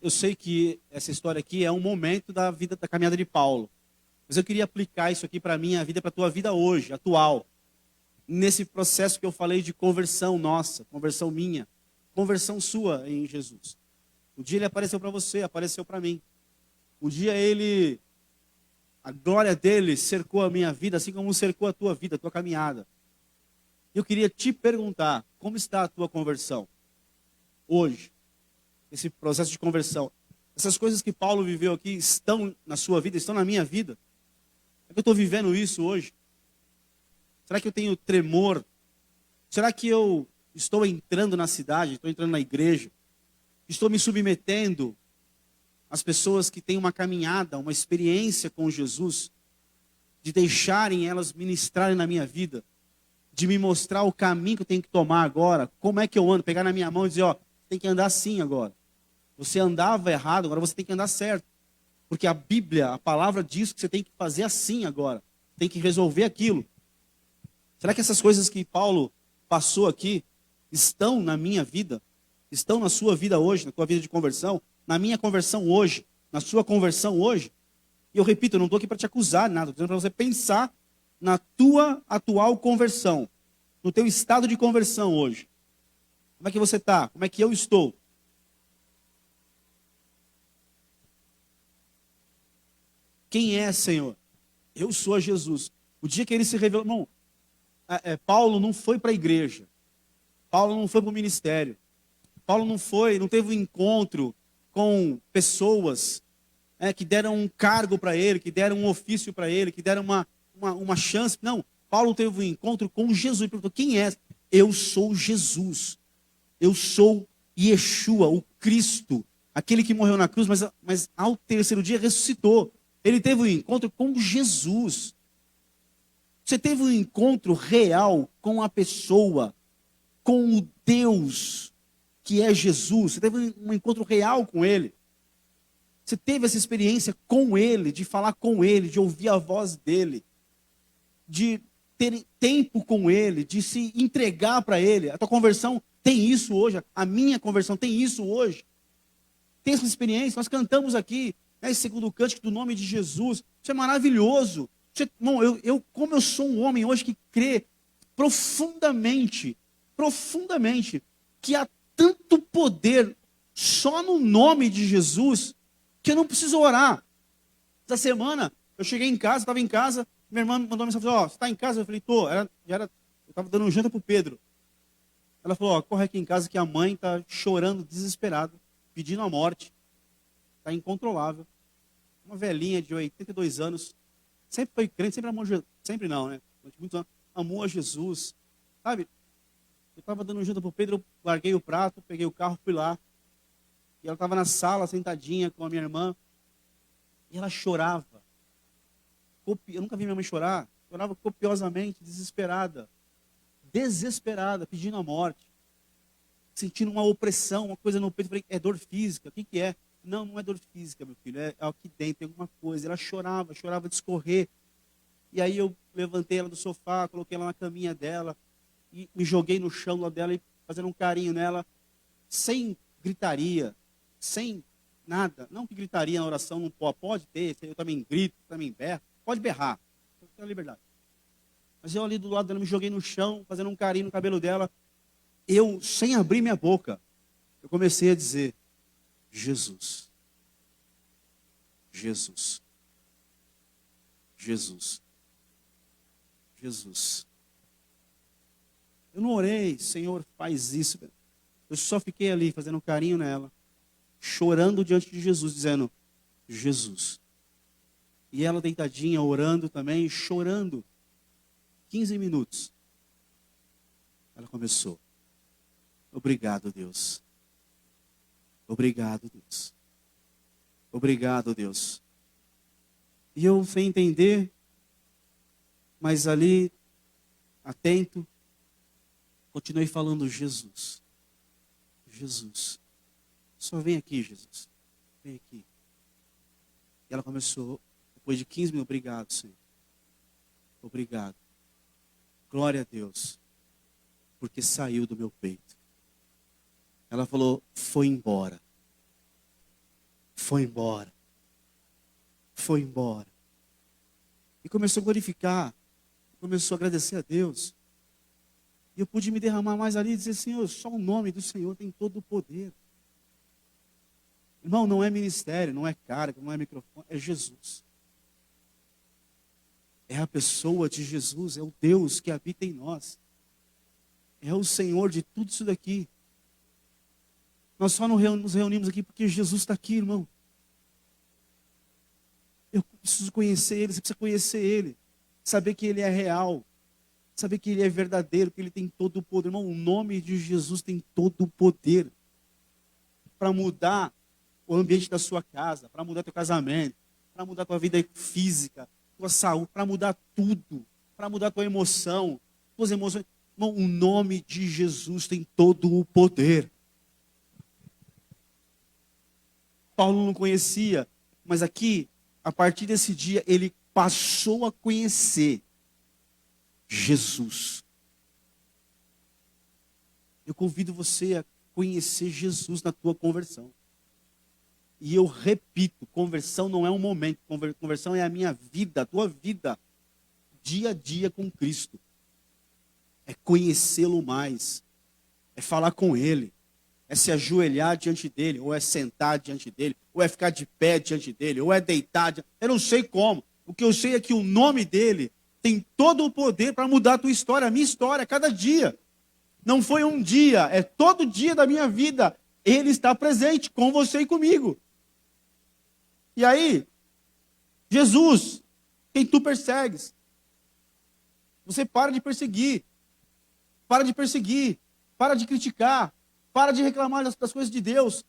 Eu sei que essa história aqui é um momento da vida, da caminhada de Paulo. Mas eu queria aplicar isso aqui para a minha vida, para a tua vida hoje, atual. nesse processo que eu falei de conversão nossa, conversão minha, conversão sua em Jesus. Um dia ele apareceu para você, apareceu para mim. Um dia a glória dele cercou a minha vida, assim como cercou a tua vida, a tua caminhada. Eu queria te perguntar, como está a tua conversão hoje? Esse processo de conversão. Essas coisas que Paulo viveu aqui estão na sua vida, estão na minha vida? Será que eu estou vivendo isso hoje? Será que eu tenho tremor? Será que eu estou entrando na cidade, estou entrando na igreja? Estou me submetendo às pessoas que têm uma caminhada, uma experiência com Jesus, de deixarem elas ministrarem na minha vida, de me mostrar o caminho que eu tenho que tomar agora, como é que eu ando, pegar na minha mão e dizer, ó, tem que andar assim agora. Você andava errado, agora você tem que andar certo. Porque a Bíblia, a palavra diz que você tem que fazer assim agora. Tem que resolver aquilo. Será que essas coisas que Paulo passou aqui estão na minha vida? Estão na sua vida hoje, na tua vida de conversão? Na minha conversão hoje? Na sua conversão hoje? E eu repito, eu não estou aqui para te acusar de nada. Estou dizendo para você pensar na tua atual conversão. No teu estado de conversão hoje. Como é que você está? Como é que eu estou? Quem é, Senhor? Eu sou Jesus. O dia que ele se revelou... Não, Paulo não foi para a igreja. Paulo não foi para o ministério. Paulo não teve um encontro com pessoas que deram um cargo para ele, que deram um ofício para ele, que deram uma chance. Não, Paulo teve um encontro com Jesus. Ele perguntou, quem é? Eu sou Jesus. Eu sou Yeshua, o Cristo. Aquele que morreu na cruz, mas ao terceiro dia ressuscitou. Ele teve um encontro com Jesus. Você teve um encontro real com a pessoa, com o Deus que é Jesus. Você teve um encontro real com Ele. Você teve essa experiência com Ele, de falar com Ele, de ouvir a voz dEle, de ter tempo com Ele, de se entregar para Ele. A tua conversão tem isso hoje, a minha conversão tem isso hoje. Tem essa experiência, nós cantamos aqui, esse segundo cântico do nome de Jesus. Isso é maravilhoso. Irmão, como eu sou um homem hoje que crê profundamente, que há tanto poder só no nome de Jesus, que eu não preciso orar. Essa semana, eu cheguei em casa, estava em casa, minha irmã mandou uma mensagem, ó, você está em casa? Eu falei, tô. Eu estava dando um janta para o Pedro. Ela falou, ó, corre aqui em casa que a mãe está chorando, desesperada, pedindo a morte. Está incontrolável. Uma velhinha de 82 anos, sempre foi crente, sempre amou Jesus. Sempre não, né? Durante muitos anos, amou a Jesus. Sabe? Eu estava dando um janta para o Pedro, eu larguei o prato, peguei o carro, fui lá. E ela estava na sala, sentadinha com a minha irmã. E ela chorava. Eu nunca vi minha mãe chorar. Chorava copiosamente, desesperada. Desesperada, pedindo a morte. Sentindo uma opressão, uma coisa no peito. Eu falei, é dor física? O que é? Não, não é dor física, meu filho. É aqui dentro, tem alguma coisa. Ela chorava de escorrer. E aí eu levantei ela do sofá, coloquei ela na caminha dela. E me joguei no chão lá dela e fazendo um carinho nela. Sem gritaria, sem nada. Não que gritaria na oração não pode ter. Eu também grito, também berro. Pode berrar. Eu tenho a liberdade. Mas eu ali do lado dela me joguei no chão, fazendo um carinho no cabelo dela. Eu, sem abrir minha boca, eu comecei a dizer, Jesus. Jesus. Jesus. Jesus. Eu não orei, Senhor, faz isso. Eu só fiquei ali fazendo um carinho nela, chorando diante de Jesus, dizendo, Jesus. E ela deitadinha, orando também, chorando. 15 minutos. Ela começou. Obrigado, Deus. Obrigado, Deus. Obrigado, Deus. E eu sem entender, mas ali, atento, continuei falando, Jesus. Jesus. Só vem aqui, Jesus. Vem aqui. E ela começou, depois de 15 minutos, obrigado, Senhor. Obrigado. Glória a Deus. Porque saiu do meu peito. Ela falou, foi embora. Foi embora. Foi embora. E começou a glorificar. Começou a agradecer a Deus. eu pude me derramar mais ali e dizer, Senhor, só o nome do Senhor tem todo o poder. Irmão, não é ministério, não é carga, não é microfone, é Jesus. É a pessoa de Jesus, é o Deus que habita em nós. É o Senhor de tudo isso daqui. Nós só nos reunimos aqui porque Jesus está aqui, irmão. Eu preciso conhecer Ele, você precisa conhecer Ele. Saber que Ele é real. Saber que Ele é verdadeiro, que Ele tem todo o poder. Irmão, o nome de Jesus tem todo o poder para mudar o ambiente da sua casa, para mudar teu casamento, para mudar tua vida física, tua saúde, para mudar tudo, para mudar tua emoção, tuas emoções. Irmão, o nome de Jesus tem todo o poder. Paulo não conhecia, mas aqui, a partir desse dia, ele passou a conhecer Jesus. Eu convido você a conhecer Jesus na tua conversão. E eu repito, conversão não é um momento, conversão é a minha vida, a tua vida, dia a dia com Cristo. É conhecê-lo mais, é falar com Ele, é se ajoelhar diante dEle, ou é sentar diante dEle, ou é ficar de pé diante dEle, ou é deitar, eu não sei como. O que eu sei é que o nome dEle tem todo o poder para mudar a tua história, a minha história, cada dia. Não foi um dia, é todo dia da minha vida. Ele está presente com você e comigo. E aí, Jesus, quem tu persegues, você para de perseguir, para de criticar, para de reclamar das coisas de Deus,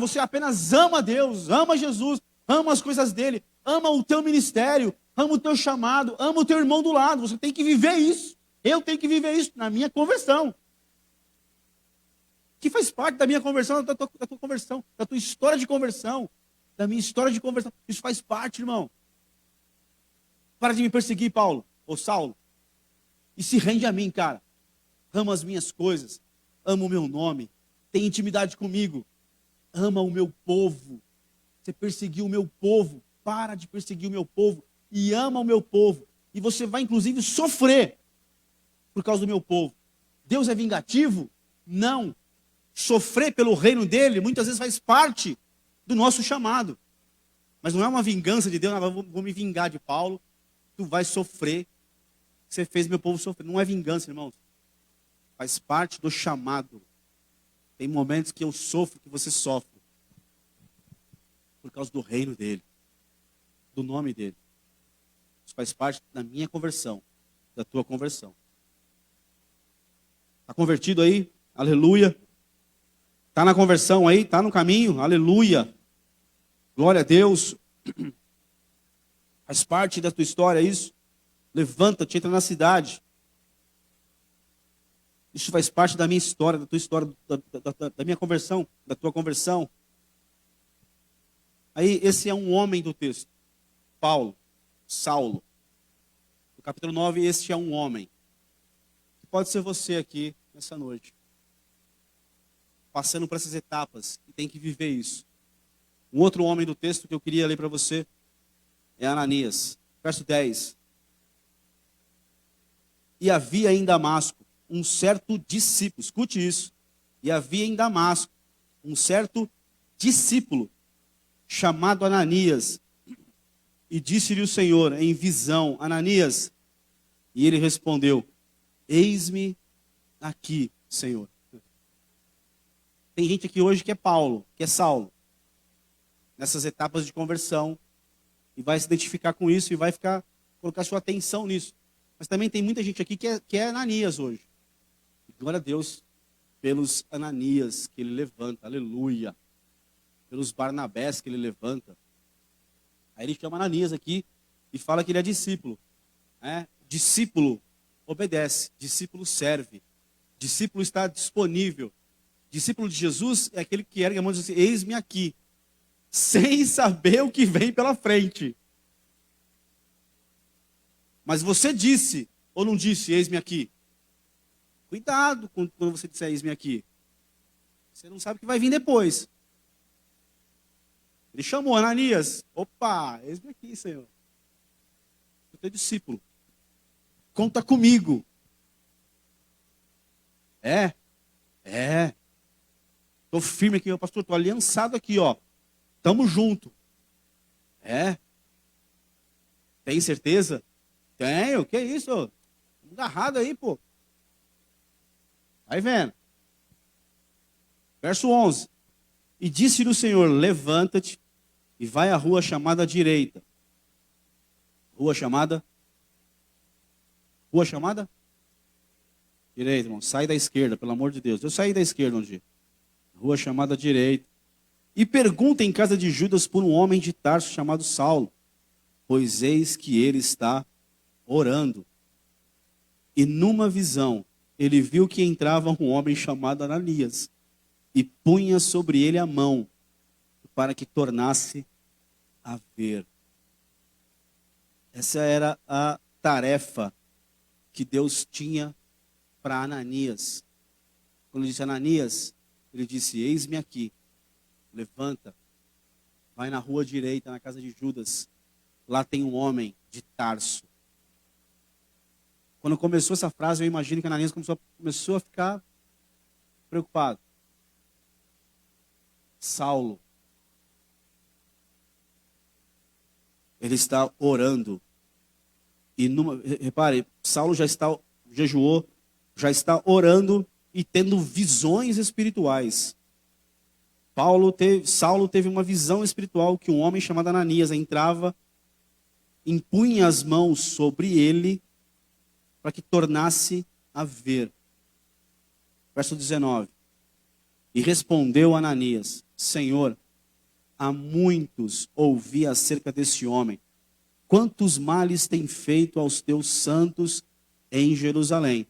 você apenas ama Deus, ama Jesus, ama as coisas dele, ama o teu ministério, ama o teu chamado, ama o teu irmão do lado, você tem que viver isso, eu tenho que viver isso na minha conversão, que faz parte da minha conversão, da tua conversão, da tua história de conversão, da minha história de conversão. Isso faz parte, irmão. Para de me perseguir, Paulo, ou Saulo. E se rende a mim, cara. Ama as minhas coisas. Ama o meu nome. Tem intimidade comigo. Ama o meu povo. Você perseguiu o meu povo. Para de perseguir o meu povo. E ama o meu povo. E você vai, inclusive, sofrer por causa do meu povo. Deus é vingativo? Não. Sofrer pelo reino dele, muitas vezes faz parte do nosso chamado. Mas não é uma vingança de Deus, não, vou me vingar de Paulo, tu vai sofrer, você fez meu povo sofrer. Não é vingança, irmãos. Faz parte do chamado. Tem momentos que eu sofro, que você sofre. Por causa do reino dele. Do nome dele. Isso faz parte da minha conversão. Da tua conversão. Está convertido aí? Aleluia. Está na conversão aí? Está no caminho? Aleluia. Glória a Deus. Faz parte da tua história isso. Levanta-te, entra na cidade. Isso faz parte da minha história, da tua história, da minha conversão, da tua conversão. Aí, esse é um homem do texto. Paulo, Saulo. No capítulo 9, este é um homem. Pode ser você aqui, nessa noite. Passando por essas etapas, e tem que viver isso. Um outro homem do texto que eu queria ler para você é Ananias. Verso 10. E havia em Damasco um certo discípulo, escute isso. E havia em Damasco um certo discípulo, chamado Ananias. E disse-lhe o Senhor em visão, Ananias. E ele respondeu, eis-me aqui, Senhor. Tem gente aqui hoje que é Paulo, que é Saulo. Nessas etapas de conversão. E vai se identificar com isso e vai colocar sua atenção nisso. Mas também tem muita gente aqui que é Ananias hoje. Glória a Deus pelos Ananias que ele levanta. Aleluia. Pelos Barnabés que ele levanta. Aí ele chama Ananias aqui e fala que ele é discípulo. Discípulo obedece. Discípulo serve. Discípulo está disponível. Discípulo de Jesus é aquele que ergue a mão e diz assim, eis-me aqui. Sem saber o que vem pela frente. Mas você disse, ou não disse, eis-me aqui? Cuidado quando você disser, eis-me aqui. Você não sabe o que vai vir depois. Ele chamou Ananias. Opa, eis-me aqui, Senhor. Eu sou teu discípulo. Conta comigo. É, é. Estou firme aqui, pastor, estou aliançado aqui, ó. Tamo junto. É. Tem certeza? Tenho, que isso? Tamo agarrado aí, pô. Vai vendo. Verso 11. E disse-lhe o Senhor, levanta-te e vai à rua chamada direita. Rua chamada? Rua chamada? Direita, irmão. Sai da esquerda, pelo amor de Deus. Eu saí da esquerda um dia. Rua chamada direita. E pergunta em casa de Judas por um homem de Tarso chamado Saulo, pois eis que ele está orando. E numa visão, ele viu que entrava um homem chamado Ananias e punha sobre ele a mão para que tornasse a ver. Essa era a tarefa que Deus tinha para Ananias. Quando ele disse Ananias, ele disse, eis-me aqui, levanta, vai na rua direita, na casa de Judas, lá tem um homem de Tarso. Quando começou essa frase, eu imagino que Ananias começou a ficar preocupado. Saulo, ele está orando. E repare, Saulo jejuou, já está orando e tendo visões espirituais. Saulo teve uma visão espiritual que um homem chamado Ananias entrava, impunha as mãos sobre ele para que tornasse a ver. Verso 19. E respondeu Ananias, Senhor, há muitos ouvi acerca desse homem. Quantos males tem feito aos teus santos em Jerusalém?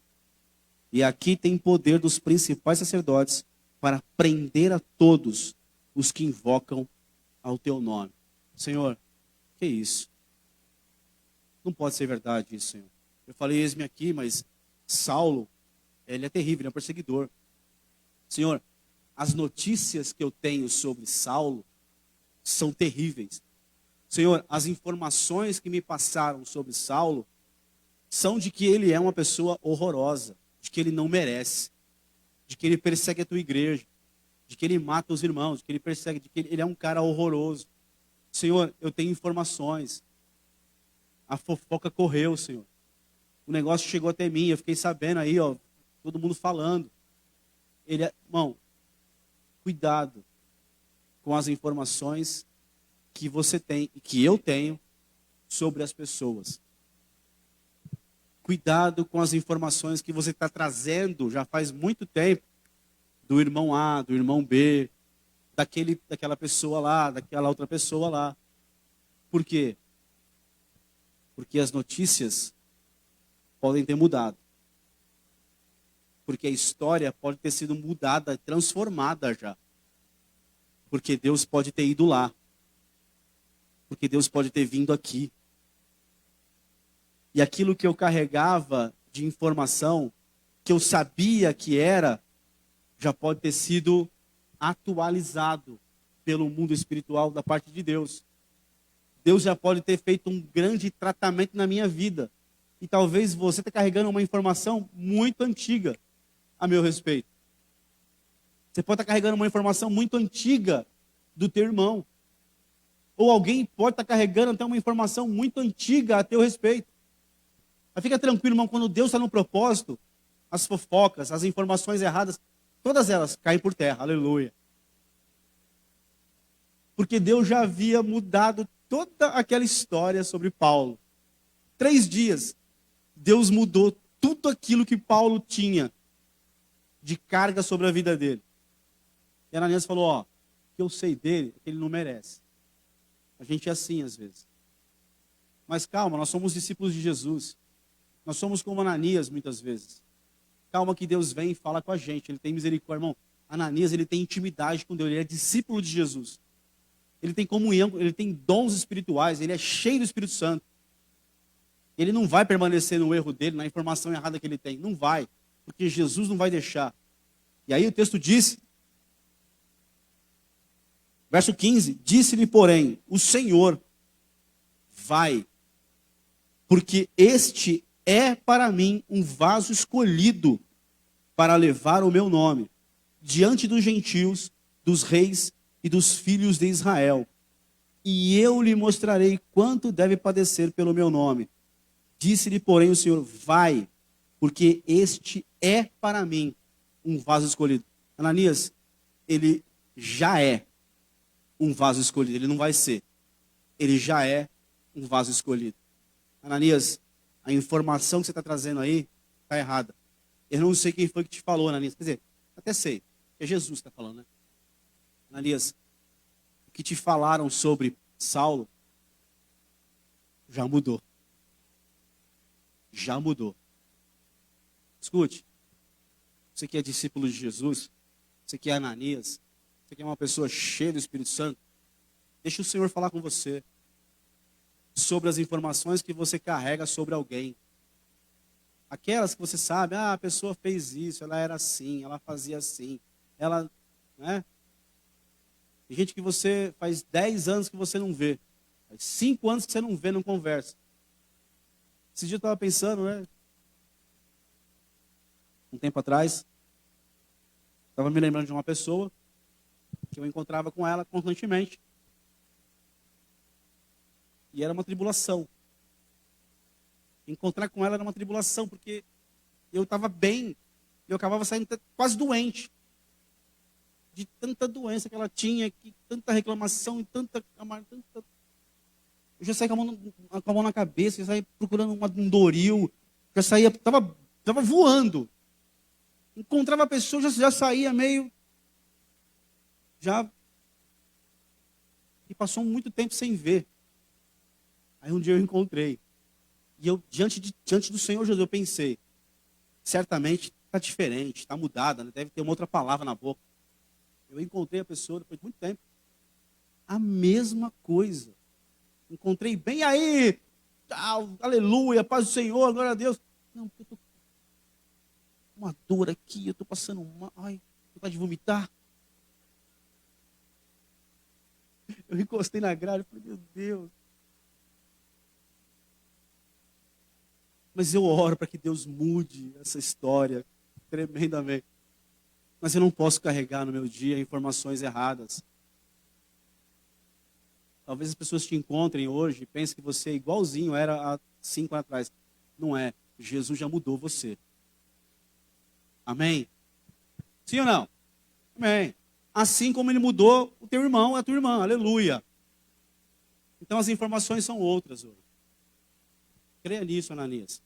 E aqui tem poder dos principais sacerdotes para prender a todos os que invocam ao teu nome. Senhor, que isso? Não pode ser verdade isso, Senhor. Eu falei, eis-me aqui, mas Saulo, ele é terrível, ele é um perseguidor. Senhor, as notícias que eu tenho sobre Saulo são terríveis. Senhor, as informações que me passaram sobre Saulo são de que ele é uma pessoa horrorosa, de que ele não merece, de que ele persegue a tua igreja, de que ele mata os irmãos, de que ele persegue, de que ele é um cara horroroso. Senhor, eu tenho informações. A fofoca correu, Senhor. O negócio chegou até mim, eu fiquei sabendo aí, ó, todo mundo falando. Irmão, cuidado com as informações que você tem e que eu tenho sobre as pessoas. Cuidado com as informações que você está trazendo já faz muito tempo do irmão A, do irmão B, daquela pessoa lá, daquela outra pessoa lá. Por quê? Porque as notícias podem ter mudado. Porque a história pode ter sido mudada, transformada já. Porque Deus pode ter ido lá. Porque Deus pode ter vindo aqui. E aquilo que eu carregava de informação, que eu sabia que era, já pode ter sido atualizado pelo mundo espiritual da parte de Deus. Deus já pode ter feito um grande tratamento na minha vida. E talvez você esteja carregando uma informação muito antiga a meu respeito. Você pode estar carregando uma informação muito antiga do teu irmão. Ou alguém pode estar carregando até uma informação muito antiga a teu respeito. Mas fica tranquilo, irmão, quando Deus está no propósito, as fofocas, as informações erradas, todas elas caem por terra, aleluia. Porque Deus já havia mudado toda aquela história sobre Paulo. 3 dias, Deus mudou tudo aquilo que Paulo tinha de carga sobre a vida dele. E Ananias falou, ó, o que eu sei dele é que ele não merece. A gente é assim às vezes. Mas calma, nós somos discípulos de Jesus. Nós somos como Ananias muitas vezes. Calma que Deus vem e fala com a gente. Ele tem misericórdia, irmão. Ananias, ele tem intimidade com Deus. Ele é discípulo de Jesus. Ele tem comunhão, ele tem dons espirituais. Ele é cheio do Espírito Santo. Ele não vai permanecer no erro dele, na informação errada que ele tem. Não vai. Porque Jesus não vai deixar. E aí o texto diz, verso 15, disse-lhe, porém, o Senhor, vai, porque este é para mim um vaso escolhido para levar o meu nome diante dos gentios, dos reis e dos filhos de Israel. E eu lhe mostrarei quanto deve padecer pelo meu nome. Disse-lhe, porém, o Senhor: vai, porque este é para mim um vaso escolhido. Ananias, ele já é um vaso escolhido, ele não vai ser. Ele já é um vaso escolhido. Ananias, a informação que você está trazendo aí está errada. Eu não sei quem foi que te falou, Ananias. Quer dizer, até sei, é Jesus que está falando, né? Ananias, o que te falaram sobre Saulo já mudou. Já mudou. Escute, você que é discípulo de Jesus, você que é Ananias, você que é uma pessoa cheia do Espírito Santo, deixa o Senhor falar com você sobre as informações que você carrega sobre alguém. Aquelas que você sabe, a pessoa fez isso, ela era assim, ela fazia assim, ela, né? Tem gente que você faz 10 anos que você não vê, faz 5 anos que você não vê, não conversa. Esse dia eu estava pensando, né? Um tempo atrás, estava me lembrando de uma pessoa que eu encontrava com ela constantemente. E era uma tribulação. Encontrar com ela era uma tribulação, porque eu estava bem, e eu acabava saindo quase doente. De tanta doença que ela tinha, tanta reclamação e tanta. Eu já saía com a mão na cabeça, já saía procurando um Doril, já saía, tava voando. Encontrava a pessoa, já saía meio. E passou muito tempo sem ver. Aí um dia eu encontrei. E eu, diante do Senhor Jesus, eu pensei, certamente está diferente, está mudada, né? Deve ter uma outra palavra na boca. Eu encontrei a pessoa depois de muito tempo. A mesma coisa. Encontrei bem aí, aleluia, paz do Senhor, glória a Deus. Não, porque eu estou com uma dor aqui, eu estou passando ai, vontade de vomitar. Eu encostei na grade e falei, meu Deus. Mas eu oro para que Deus mude essa história tremendamente. Mas eu não posso carregar no meu dia informações erradas. Talvez as pessoas te encontrem hoje e pensem que você é igualzinho era há 5 anos atrás. Não é. Jesus já mudou você. Amém? Sim ou não? Amém. Assim como ele mudou o teu irmão, a tua irmã. Aleluia. Então as informações são outras hoje. Creia nisso, Ananias.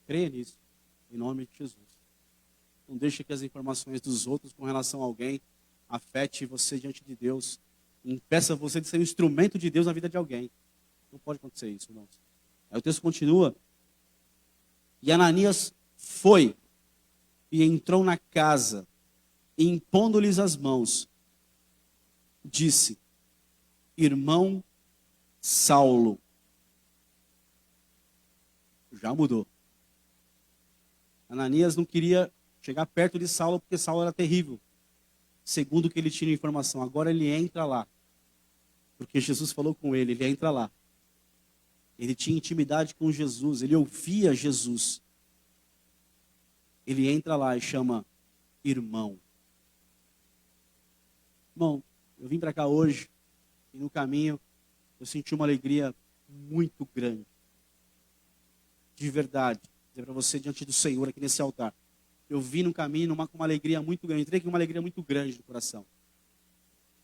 Creia nisso. Em nome de Jesus. Não deixe que as informações dos outros com relação a alguém afete você diante de Deus. Impeça você de ser um instrumento de Deus na vida de alguém. Não pode acontecer isso, irmãos. Aí o texto continua. E Ananias foi e entrou na casa, e impondo-lhes as mãos, disse: irmão Saulo. Já mudou. Ananias não queria chegar perto de Saulo, porque Saulo era terrível. Segundo o que ele tinha informação. Agora ele entra lá. Porque Jesus falou com ele, ele entra lá. Ele tinha intimidade com Jesus, ele ouvia Jesus. Ele entra lá e chama irmão. Irmão, eu vim para cá hoje e no caminho eu senti uma alegria muito grande. De verdade. Vou dizer para você diante do Senhor aqui nesse altar. Eu vim no caminho com uma alegria muito grande. Entrei com uma alegria muito grande no coração.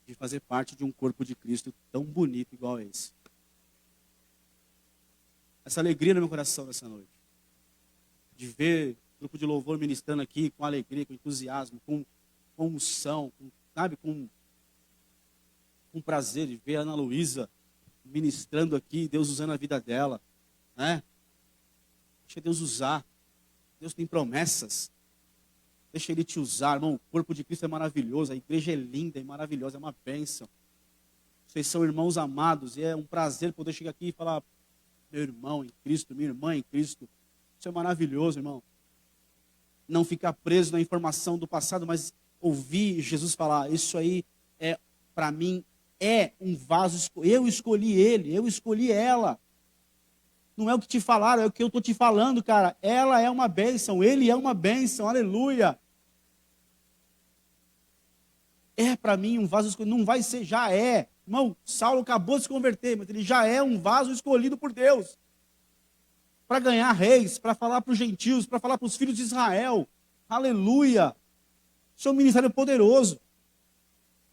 De fazer parte de um corpo de Cristo tão bonito igual a esse. Essa alegria no meu coração nessa noite. De ver o grupo de louvor ministrando aqui com alegria, com entusiasmo, com unção, com prazer de ver a Ana Luísa ministrando aqui, Deus usando a vida dela. Né? Deixa Deus usar. Deus tem promessas. Deixa Ele te usar, irmão. O corpo de Cristo é maravilhoso. A igreja é linda e maravilhosa. É uma bênção. Vocês são irmãos amados. E é um prazer poder chegar aqui e falar: meu irmão em Cristo, minha irmã em Cristo. Isso é maravilhoso, irmão. Não ficar preso na informação do passado, mas ouvir Jesus falar: isso aí é, para mim, é um vaso. Eu escolhi ele, eu escolhi ela. Não é o que te falaram, é o que eu estou te falando, cara. Ela é uma bênção, ele é uma bênção, aleluia. É para mim um vaso escolhido, não vai ser, já é. Irmão, Saulo acabou de se converter, mas ele já é um vaso escolhido por Deus. Para ganhar reis, para falar para os gentios, para falar para os filhos de Israel. Aleluia. Isso é um ministério poderoso.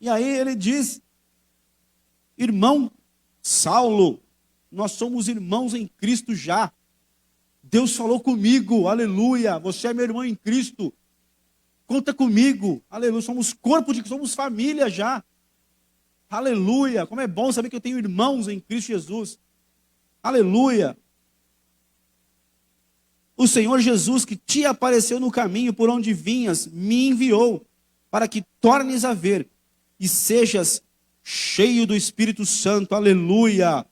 E aí ele diz, irmão Saulo, nós somos irmãos em Cristo já. Deus falou comigo, aleluia. Você é meu irmão em Cristo. Conta comigo, aleluia. Somos corpo de, somos família já. Aleluia. Como é bom saber que eu tenho irmãos em Cristo Jesus. Aleluia. O Senhor Jesus, que te apareceu no caminho por onde vinhas, me enviou para que tornes a ver e sejas cheio do Espírito Santo. Aleluia.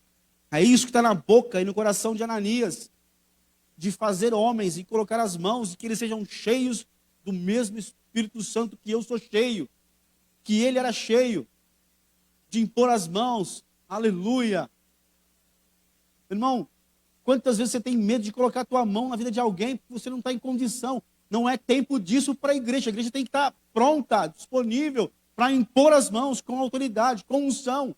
É isso que está na boca e no coração de Ananias, de fazer homens e colocar as mãos e que eles sejam cheios do mesmo Espírito Santo que eu sou cheio, que ele era cheio, de impor as mãos. Aleluia. Irmão, quantas vezes você tem medo de colocar a tua mão na vida de alguém porque você não está em condição? Não é tempo disso para a igreja tem que estar pronta, disponível para impor as mãos com autoridade, com unção.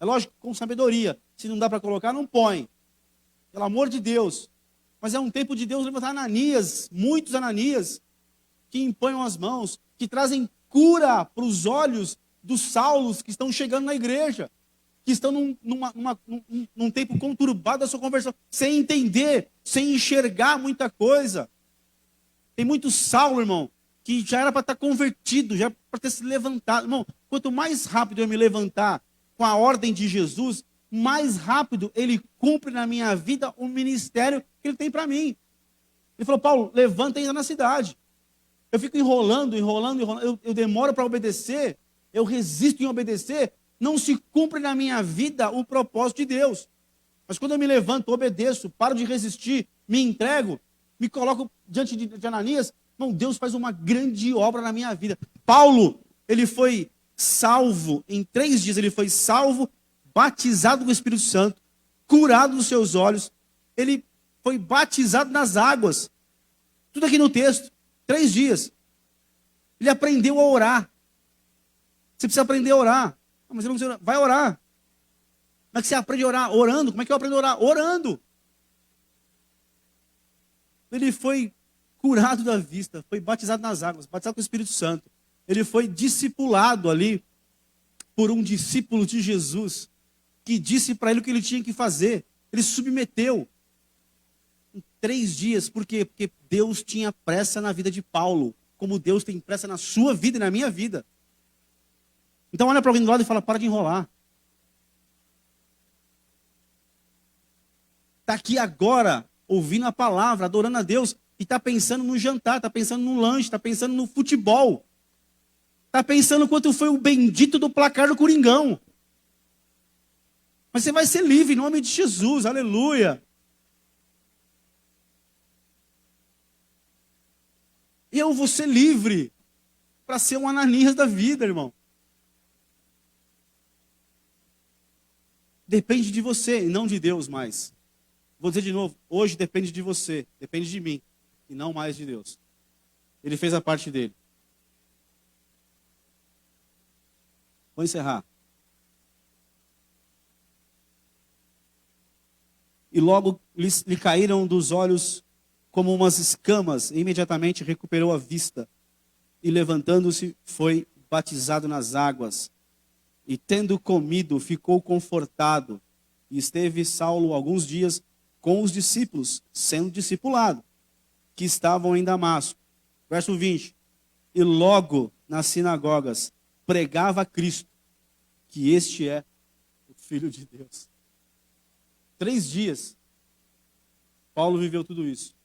É lógico, com sabedoria. Se não dá para colocar, não põe. Pelo amor de Deus. Mas é um tempo de Deus levantar Ananias, muitos Ananias, que impõem as mãos, que trazem cura para os olhos dos Saulos que estão chegando na igreja, que estão num tempo conturbado da sua conversão, sem entender, sem enxergar muita coisa. Tem muito Saulo, irmão, que já era para estar convertido, já era para ter se levantado. Irmão, quanto mais rápido eu me levantar com a ordem de Jesus, mais rápido ele cumpre na minha vida o ministério que ele tem para mim. Ele falou, Paulo, levanta e entra na cidade. Eu fico enrolando, eu demoro para obedecer, eu resisto em obedecer, não se cumpre na minha vida o propósito de Deus. Mas quando eu me levanto, obedeço, paro de resistir, me entrego, me coloco diante de Ananias, irmão, Deus faz uma grande obra na minha vida. Paulo, ele foi salvo, em 3 dias ele foi salvo, batizado com o Espírito Santo, curado dos seus olhos, ele foi batizado nas águas. Tudo aqui no texto, 3 dias. Ele aprendeu a orar. Você precisa aprender a orar. Ah, mas eu não sei orar. Vai orar. Como é que você aprende a orar? Orando. Como é que eu aprendo a orar? Orando. Ele foi curado da vista, foi batizado nas águas, batizado com o Espírito Santo. Ele foi discipulado ali por um discípulo de Jesus, que disse para ele o que ele tinha que fazer. Ele se submeteu. Em 3 dias. Por quê? Porque Deus tinha pressa na vida de Paulo, como Deus tem pressa na sua vida e na minha vida. Então olha para alguém do lado e fala, para de enrolar. Está aqui agora, ouvindo a palavra, adorando a Deus, e está pensando no jantar, está pensando no lanche, está pensando no futebol. Está pensando quanto foi o bendito do placar do Coringão. Mas você vai ser livre em nome de Jesus, aleluia. Eu vou ser livre para ser um Ananias da vida, irmão. Depende de você e não de Deus mais. Vou dizer de novo, hoje depende de você, depende de mim e não mais de Deus. Ele fez a parte dele. Vou encerrar. E logo lhe caíram dos olhos como umas escamas, e imediatamente recuperou a vista. E levantando-se, foi batizado nas águas. E tendo comido, ficou confortado. E esteve Saulo alguns dias com os discípulos, sendo discipulado, que estavam em Damasco. Verso 20. E logo nas sinagogas pregava a Cristo, que este é o Filho de Deus. 3 dias, Paulo viveu tudo isso.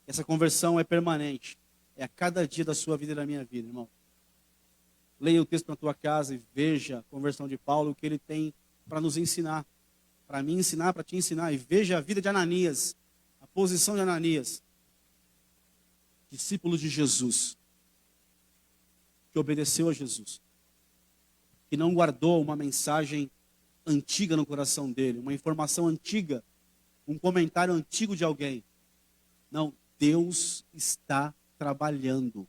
Essa conversão é permanente. É a cada dia da sua vida e da minha vida, irmão. Leia o texto na tua casa e veja a conversão de Paulo, o que ele tem para nos ensinar. Para me ensinar, para te ensinar. E veja a vida de Ananias, a posição de Ananias. Discípulo de Jesus. Que obedeceu a Jesus. Que não guardou uma mensagem antiga no coração dele, uma informação antiga um comentário antigo de alguém. Não, Deus está trabalhando.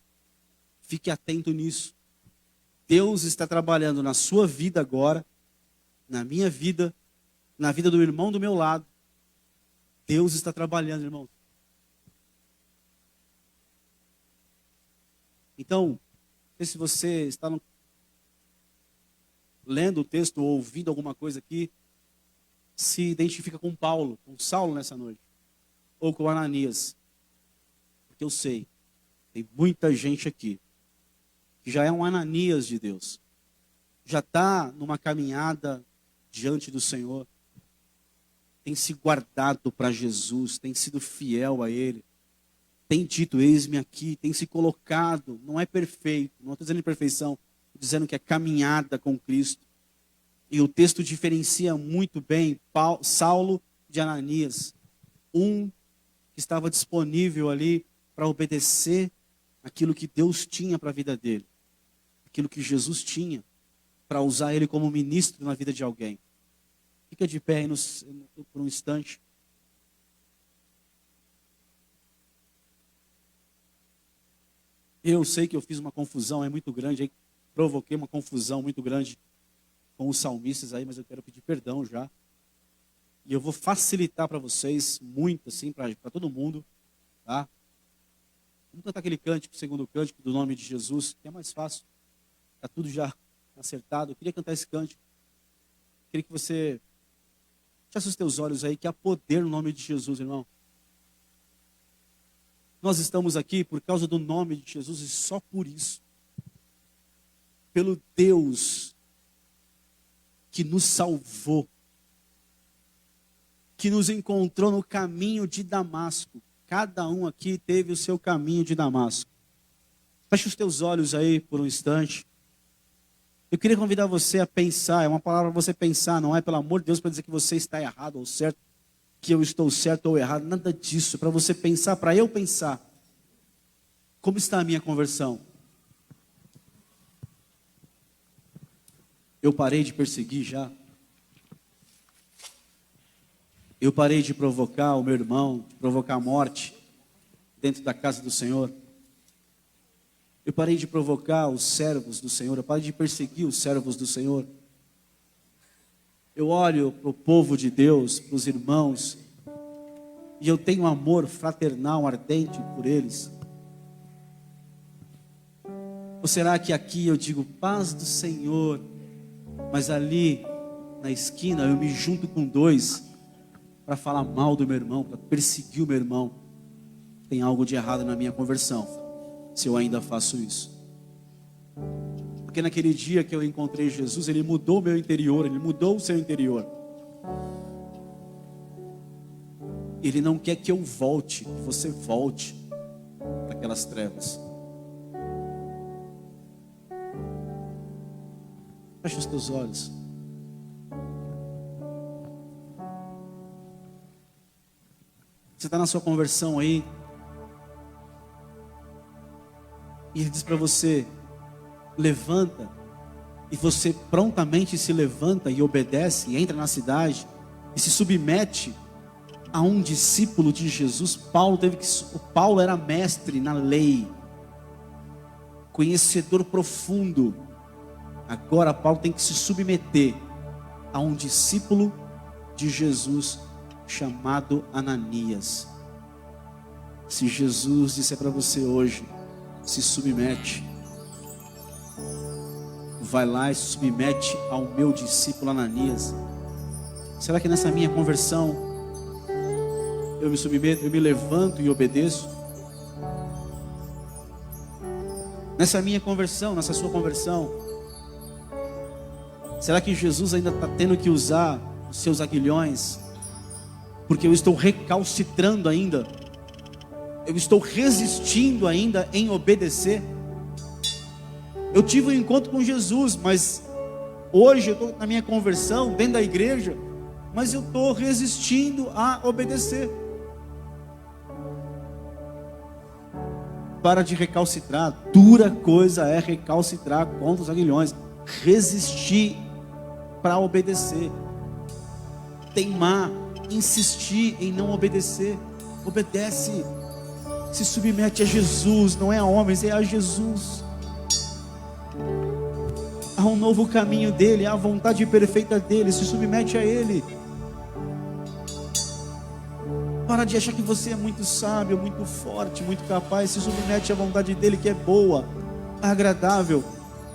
Fique atento nisso. Deus está trabalhando na sua vida agora, na minha vida, na vida do irmão do meu lado. Deus está trabalhando, irmão. Então, não sei se você está lendo o texto ou ouvindo alguma coisa aqui, se identifica com Paulo, com Saulo nessa noite, ou com Ananias. Porque eu sei, tem muita gente aqui que já é um Ananias de Deus, já está numa caminhada diante do Senhor, tem se guardado para Jesus, tem sido fiel a Ele, tem dito, eis-me aqui, tem se colocado, não é perfeito, não estou dizendo perfeição, estou dizendo que é caminhada com Cristo. E o texto diferencia muito bem Saulo de Ananias, um que estava disponível ali para obedecer aquilo que Deus tinha para a vida dele, aquilo que Jesus tinha para usar ele como ministro na vida de alguém. Fica de pé aí por um instante. Eu sei que eu fiz uma confusão muito grande, aí provoquei uma confusão muito grande com os salmistas aí, mas eu quero pedir perdão já. E eu vou facilitar para vocês, muito assim, para todo mundo, tá? Vamos cantar aquele cântico, o segundo cântico do nome de Jesus, que é mais fácil. Está tudo já acertado. Eu queria cantar esse cântico. Queria que você fechasse os teus olhos aí, que há poder no nome de Jesus, irmão. Nós estamos aqui por causa do nome de Jesus e só por isso. Pelo Deus que nos salvou, que nos encontrou no caminho de Damasco. Cada um aqui teve o seu caminho de Damasco. Feche os teus olhos aí por um instante. Eu queria convidar você a pensar, é uma palavra para você pensar, não é pelo amor de Deus para dizer que você está errado ou certo, que eu estou certo ou errado, nada disso. É para você pensar, para eu pensar, como está a minha conversão? Eu parei de perseguir já? Eu parei de provocar o meu irmão, de provocar a morte dentro da casa do Senhor? Eu parei de provocar os servos do Senhor, eu parei de perseguir os servos do Senhor? Eu olho para o povo de Deus, para os irmãos, e eu tenho um amor fraternal, ardente por eles? Ou será que aqui eu digo paz do Senhor, mas ali na esquina eu me junto com dois para falar mal do meu irmão, para perseguir o meu irmão? Tem algo de errado na minha conversão, se eu ainda faço isso. Porque naquele dia que eu encontrei Jesus, Ele mudou o meu interior, Ele mudou o seu interior. Ele não quer que eu volte, que você volte para aquelas trevas. Fecha os teus olhos. Você está na sua conversão aí, e Ele diz para você, levanta, e você prontamente se levanta e obedece, e entra na cidade, e se submete a um discípulo de Jesus. Paulo era mestre na lei, conhecedor profundo. Agora Paulo tem que se submeter a um discípulo de Jesus chamado Ananias. Se Jesus disser para você hoje, se submete, vai lá e se submete ao meu discípulo Ananias. Será que nessa minha conversão eu me submeto, eu me levanto e obedeço? Nessa minha conversão, nessa sua conversão, será que Jesus ainda está tendo que usar os seus aguilhões? Porque eu estou recalcitrando ainda, eu estou resistindo ainda em obedecer. Eu tive um encontro com Jesus, mas hoje eu estou na minha conversão, dentro da igreja, mas eu estou resistindo a obedecer. Para de recalcitrar. Dura coisa é recalcitrar contra os aguilhões. Resistir para obedecer. Teimar. insistir em não obedecer, obedece, se submete a Jesus, não é a homens, é a Jesus. Há um novo caminho dele, há a vontade perfeita dele, se submete a ele. Para de achar que você é muito sábio, muito forte, muito capaz. Se submete à vontade dele, que é boa, agradável,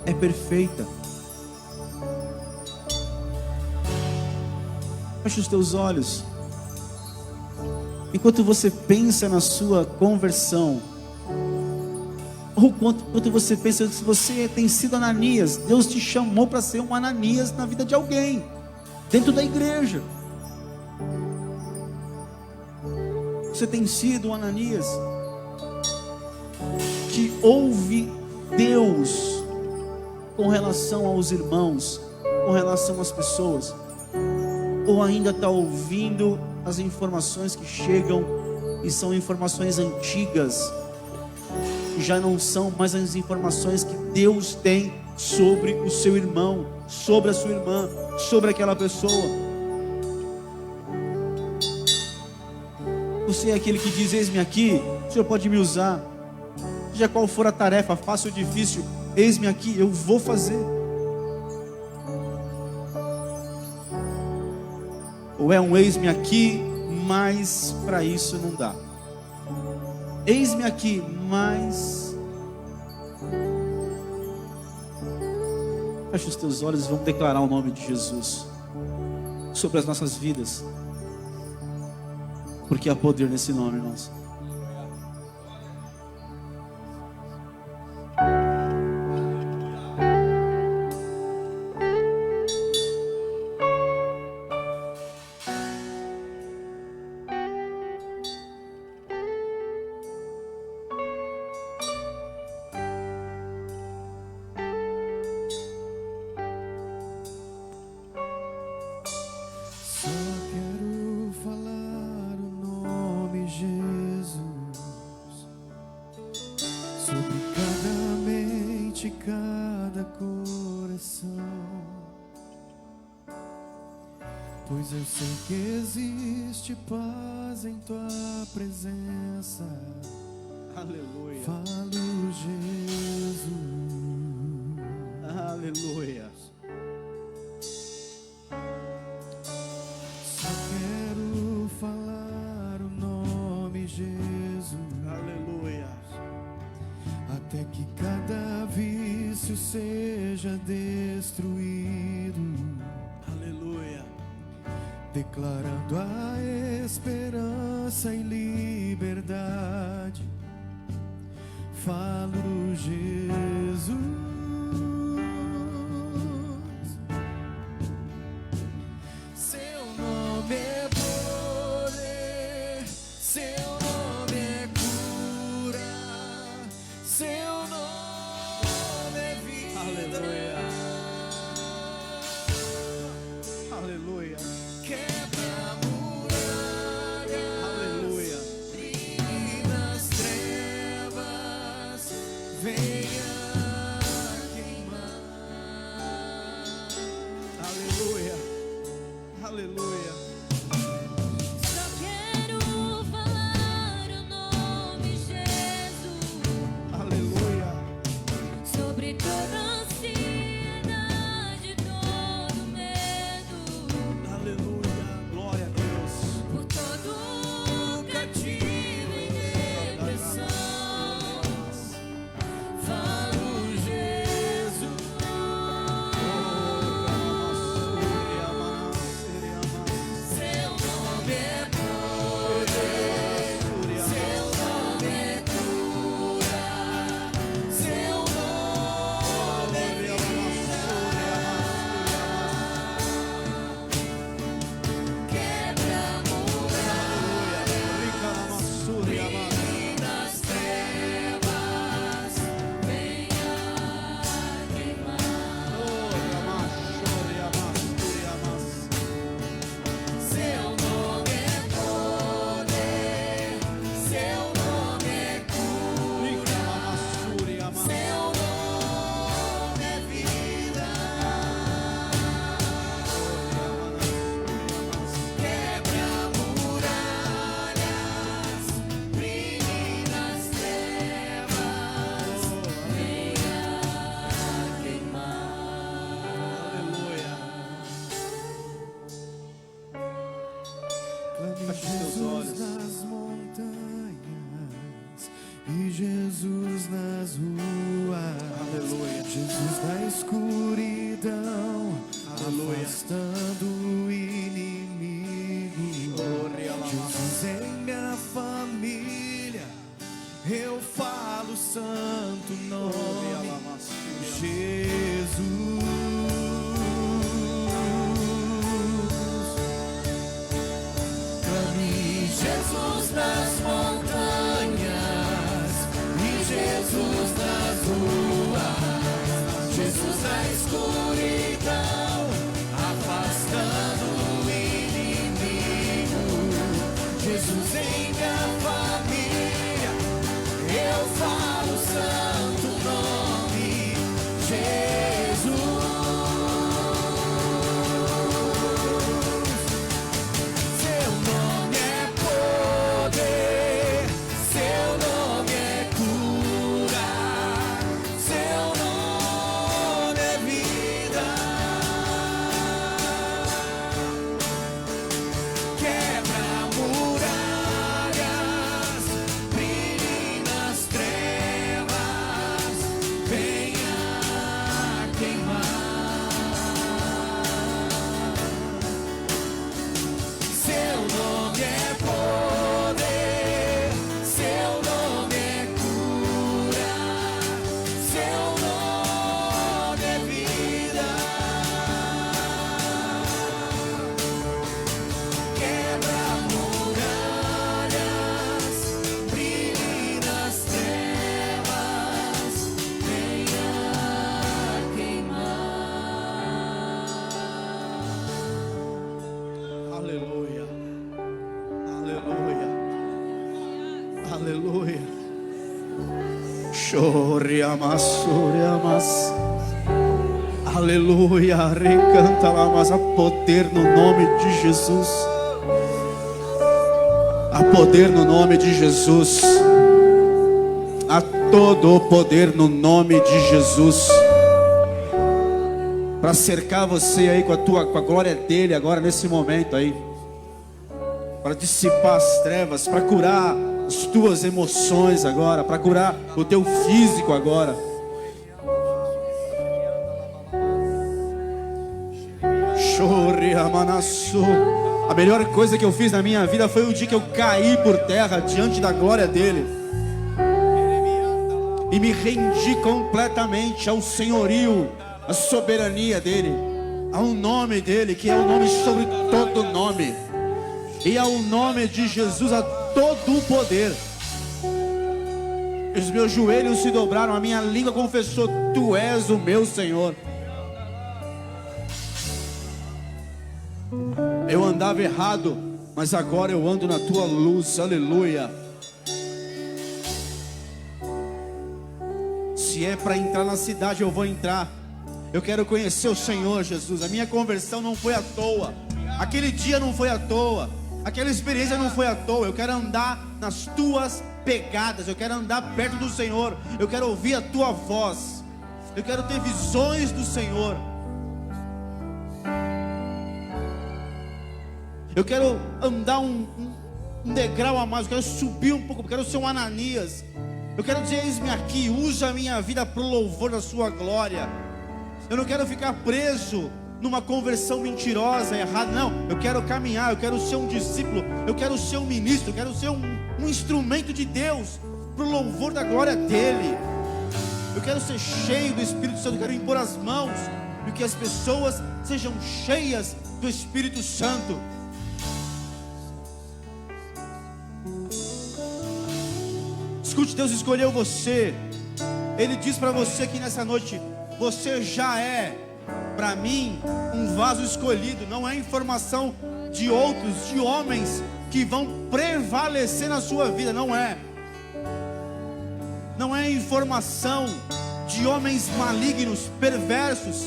é perfeita. Feche os teus olhos. Enquanto você pensa na sua conversão, ou enquanto você pensa que você tem sido Ananias, Deus te chamou para ser um Ananias na vida de alguém, dentro da igreja. Você tem sido um Ananias que ouve Deus com relação aos irmãos, com relação às pessoas, ou ainda está ouvindo as informações que chegam e são informações antigas, já não são mais as informações que Deus tem sobre o seu irmão, sobre a sua irmã, sobre aquela pessoa. Você é aquele que diz: eis-me aqui, o Senhor pode me usar, seja qual for a tarefa, fácil ou difícil, eis-me aqui, eu vou fazer. Ou é um eis-me aqui, mas para isso não dá. Eis-me aqui, mas... Feche os teus olhos e vamos declarar o nome de Jesus sobre as nossas vidas, porque há poder nesse nome, irmãos. Pois eu sei que existe paz em tua presença. Aleluia. Falo, Jesus. Aleluia. Só quero falar o nome Jesus. Aleluia. Até que cada vício seja destruído. Declarando a esperança e liberdade. Falo, Jesus. Seu nome é poder, seu nome é cura, seu nome é vida. Aleluia. Aleluia. Quebra muralhas, aleluia. Brilhe nas trevas, venha queimar. Aleluia. Aleluia. Só quero falar o nome Jesus. Aleluia. Sobre toda ansiedade, todo medo. Aleluia. Glória a Deus. Por todo cativo em depressão. Falo, Jesus. Feche os teus olhos. Nas montanhas e Jesus nas ruas. Aleluia. Jesus na escuridão, Aleluia. afastando o inimigo. Jesus em minha família, eu falo o santo nome. Jesus. Pra mim, Jesus nas montanhas e Jesus nas ruas, Jesus na escuridão, afastando o inimigo. Jesus em minha família, eu falo o santo nome, Jesus. Seu nome é poder, seu nome é cura, seu nome é vida. Quebra muralhas, brilhe nas trevas, venha queimar. Seu nome é poder, seu nome é cura, seu nome é vida. Quebra muralhas, brilhe nas trevas, venha queimar. Aleluia. Aleluia. Aleluia. Chore amassure amas. Aleluia. Recanta lá, mas há poder no nome de Jesus. Há poder no nome de Jesus. Há todo o poder no nome de Jesus. Para cercar você aí com a glória dele agora nesse momento aí. Para dissipar as trevas, para curar as tuas emoções agora, para curar o teu físico agora. Chore amanassu. A melhor coisa que eu fiz na minha vida foi o dia que eu caí por terra diante da glória dele e me rendi completamente ao senhorio, à soberania dele, ao nome dele, que é o nome sobre todo nome. E ao nome de Jesus há todo o poder. Os meus joelhos se dobraram, a minha língua confessou: Tu és o meu Senhor. Eu andava errado, mas agora eu ando na tua luz. Aleluia. Se é para entrar na cidade, eu vou entrar. Eu quero conhecer o Senhor Jesus. A minha conversão não foi à toa. Aquele dia não foi à toa. Aquela experiência não foi à toa. Eu quero andar nas tuas pegadas. Eu quero andar perto do Senhor. Eu quero ouvir a tua voz. Eu quero ter visões do Senhor. Eu quero andar um degrau a mais. Eu quero subir um pouco. Eu quero ser um Ananias. Eu quero dizer: eis-me aqui, usa a minha vida para o louvor da sua glória. Eu não quero ficar preso numa conversão mentirosa, errada. Não, eu quero caminhar, eu quero ser um discípulo, eu quero ser um ministro, eu quero ser um instrumento de Deus para o louvor da glória dele. Eu quero ser cheio do Espírito Santo, eu quero impor as mãos e que as pessoas sejam cheias do Espírito Santo. Escute, Deus escolheu você. Ele diz para você aqui nessa noite: você já é, para mim, um vaso escolhido. Não é informação de outros, de homens que vão prevalecer na sua vida. Não é. Não é informação de homens malignos, perversos,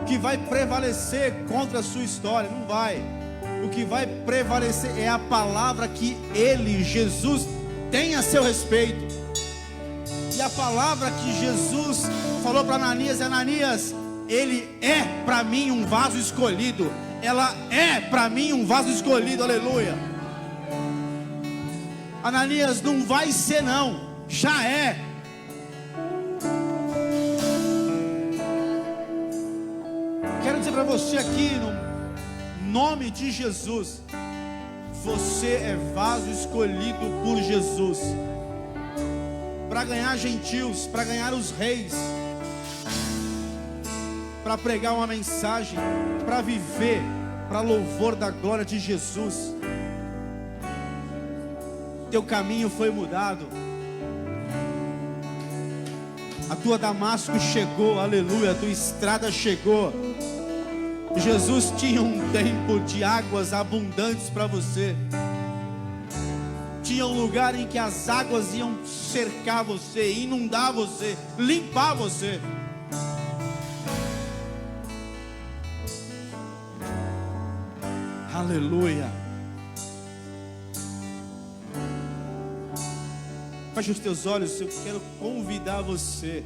que vai prevalecer contra a sua história. Não vai. O que vai prevalecer é a palavra que ele, Jesus, tem a seu respeito. E a palavra que Jesus falou para Ananias é: Ananias, ele é para mim um vaso escolhido. ela é para mim um vaso escolhido, aleluia. Ananias, não vai ser não, já é. Quero dizer para você aqui, no nome de Jesus, você é vaso escolhido por Jesus, para ganhar gentios, para ganhar os reis, para pregar uma mensagem, para viver para louvor da glória de Jesus. Teu caminho foi mudado, a tua Damasco chegou, aleluia, a tua estrada chegou. Jesus tinha um tempo de águas abundantes para você. Tinha um lugar em que as águas iam cercar você, inundar você, limpar você. Aleluia. Feche os teus olhos, eu quero convidar você,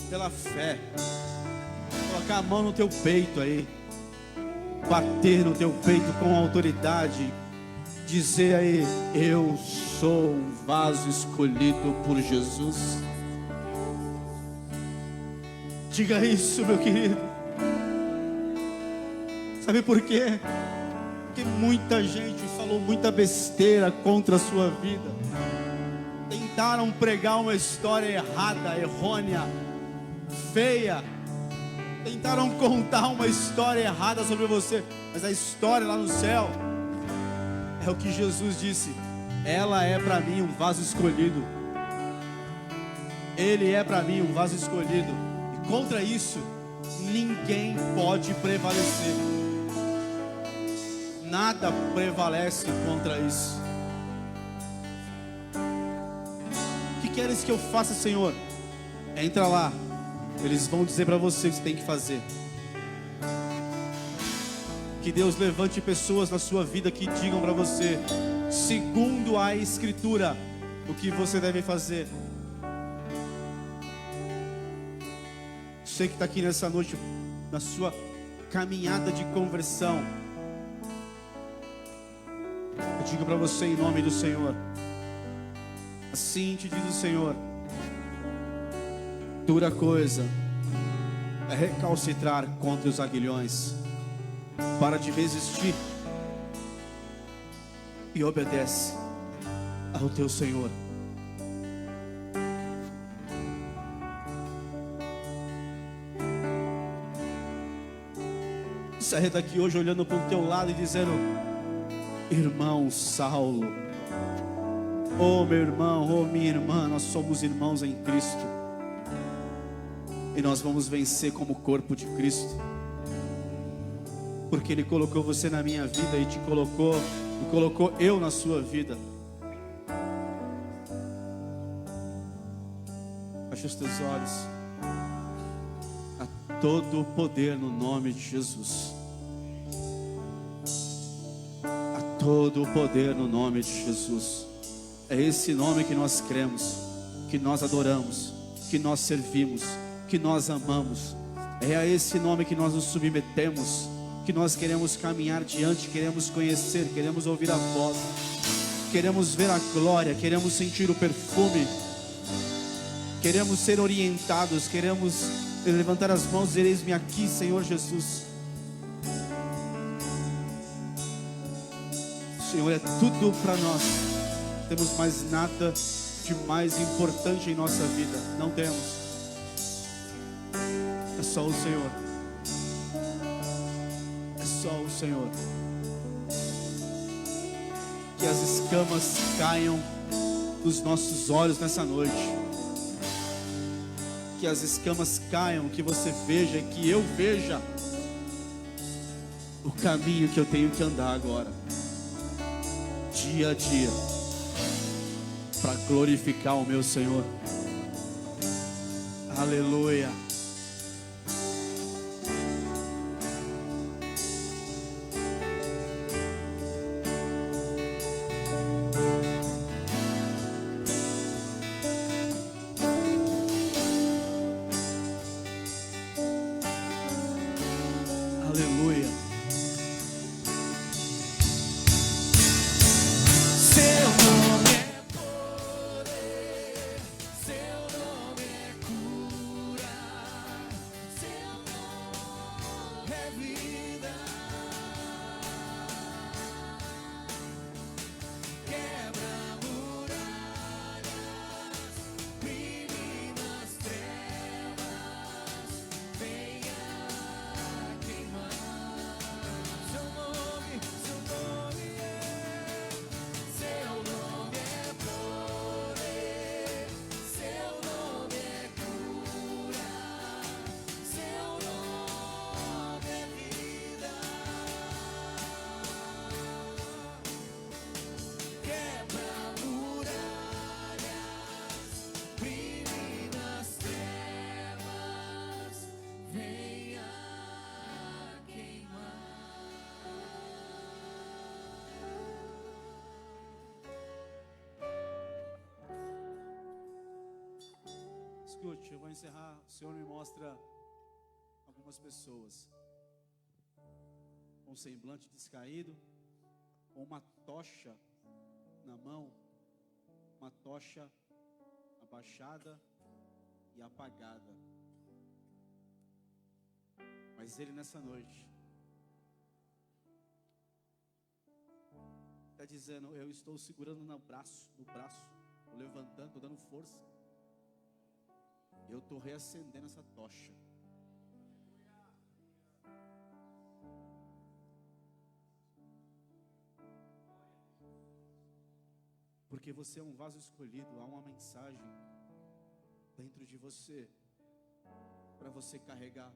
pela fé, colocar a mão no teu peito aí, bater no teu peito com autoridade, dizer aí: eu sou um vaso escolhido por Jesus. Diga isso, meu querido. Sabe por quê? Porque muita gente falou muita besteira contra a sua vida. Tentaram pregar uma história errada, errônea, feia. Tentaram contar uma história errada sobre você. Mas a história lá no céu é o que Jesus disse: ela é para mim um vaso escolhido. Ele é para mim um vaso escolhido. E contra isso, ninguém pode prevalecer. Nada prevalece contra isso. O que queres que eu faça, Senhor? Entra lá. Eles vão dizer para você o que você tem que fazer. Que Deus levante pessoas na sua vida que digam para você, segundo a Escritura, o que você deve fazer. Você que está aqui nessa noite, na sua caminhada de conversão, eu digo para você em nome do Senhor, assim te diz o Senhor: dura coisa é recalcitrar contra os aguilhões. Para de resistir e obedece ao teu Senhor. Saia daqui hoje olhando para o teu lado e dizendo: irmão Saulo, oh meu irmão, oh minha irmã, nós somos irmãos em Cristo. E nós vamos vencer como corpo de Cristo. Porque Ele colocou você na minha vida e te colocou, e colocou eu na sua vida. Feche os teus olhos. Há todo o poder no nome de Jesus. Há todo o poder no nome de Jesus. É esse nome que nós cremos, que nós adoramos, que nós servimos, que nós amamos. É a esse nome que nós nos submetemos, que nós queremos caminhar diante, queremos conhecer, queremos ouvir a voz, queremos ver a glória, queremos sentir o perfume, queremos ser orientados, queremos levantar as mãos e dizer: eis-me aqui, Senhor Jesus. O Senhor é tudo para nós. Não temos mais nada de mais importante em nossa vida. Não temos. É só o Senhor. É só o Senhor. Que as escamas caiam dos nossos olhos nessa noite. Que as escamas caiam, que você veja e que eu veja o caminho que eu tenho que andar agora, dia a dia, para glorificar o meu Senhor. Aleluia. Aleluia. Escute, eu vou encerrar. O Senhor me mostra algumas pessoas com um semblante descaído, com uma tocha na mão, uma tocha abaixada e apagada. Mas Ele nessa noite está dizendo: eu estou segurando no braço, estou levantando, estou dando força. Eu estou reacendendo essa tocha. Porque você é um vaso escolhido, há uma mensagem dentro de você para você carregar.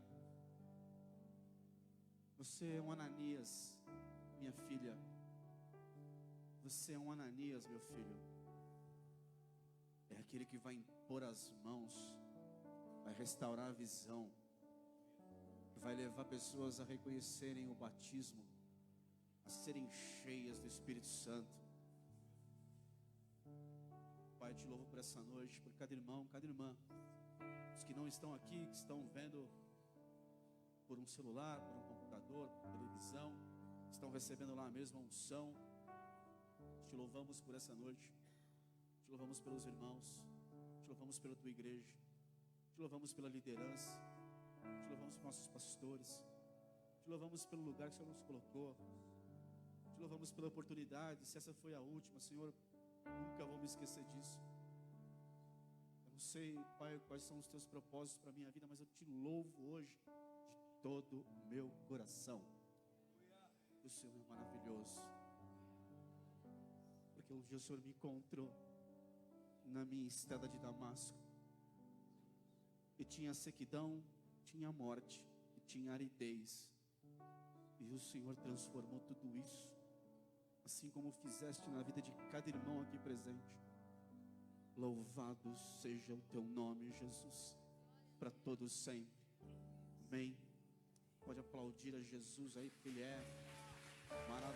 Você é um Ananias, minha filha. Você é um Ananias, meu filho. É aquele que vai impor as mãos, vai restaurar a visão, vai levar pessoas a reconhecerem o batismo, a serem cheias do Espírito Santo. Pai, eu te louvo por essa noite, por cada irmão, cada irmã, os que não estão aqui, que estão vendo por um celular, por um computador, por televisão, estão recebendo lá a mesma unção. Te louvamos por essa noite, te louvamos pelos irmãos, te louvamos pela tua igreja, te louvamos pela liderança, te louvamos pelos nossos pastores, te louvamos pelo lugar que o Senhor nos colocou, te louvamos pela oportunidade. Se essa foi a última, Senhor, nunca vou me esquecer disso. Eu não sei, Pai, quais são os teus propósitos para a minha vida, mas eu te louvo hoje de todo o meu coração. O Senhor é maravilhoso, porque um dia o Senhor me encontrou na minha estrada de Damasco, e tinha sequidão, tinha morte, e tinha aridez, e o Senhor transformou tudo isso, assim como fizeste na vida de cada irmão aqui presente. Louvado seja o teu nome, Jesus, para todos sempre. Amém. Pode aplaudir a Jesus aí, porque Ele é maravilhoso.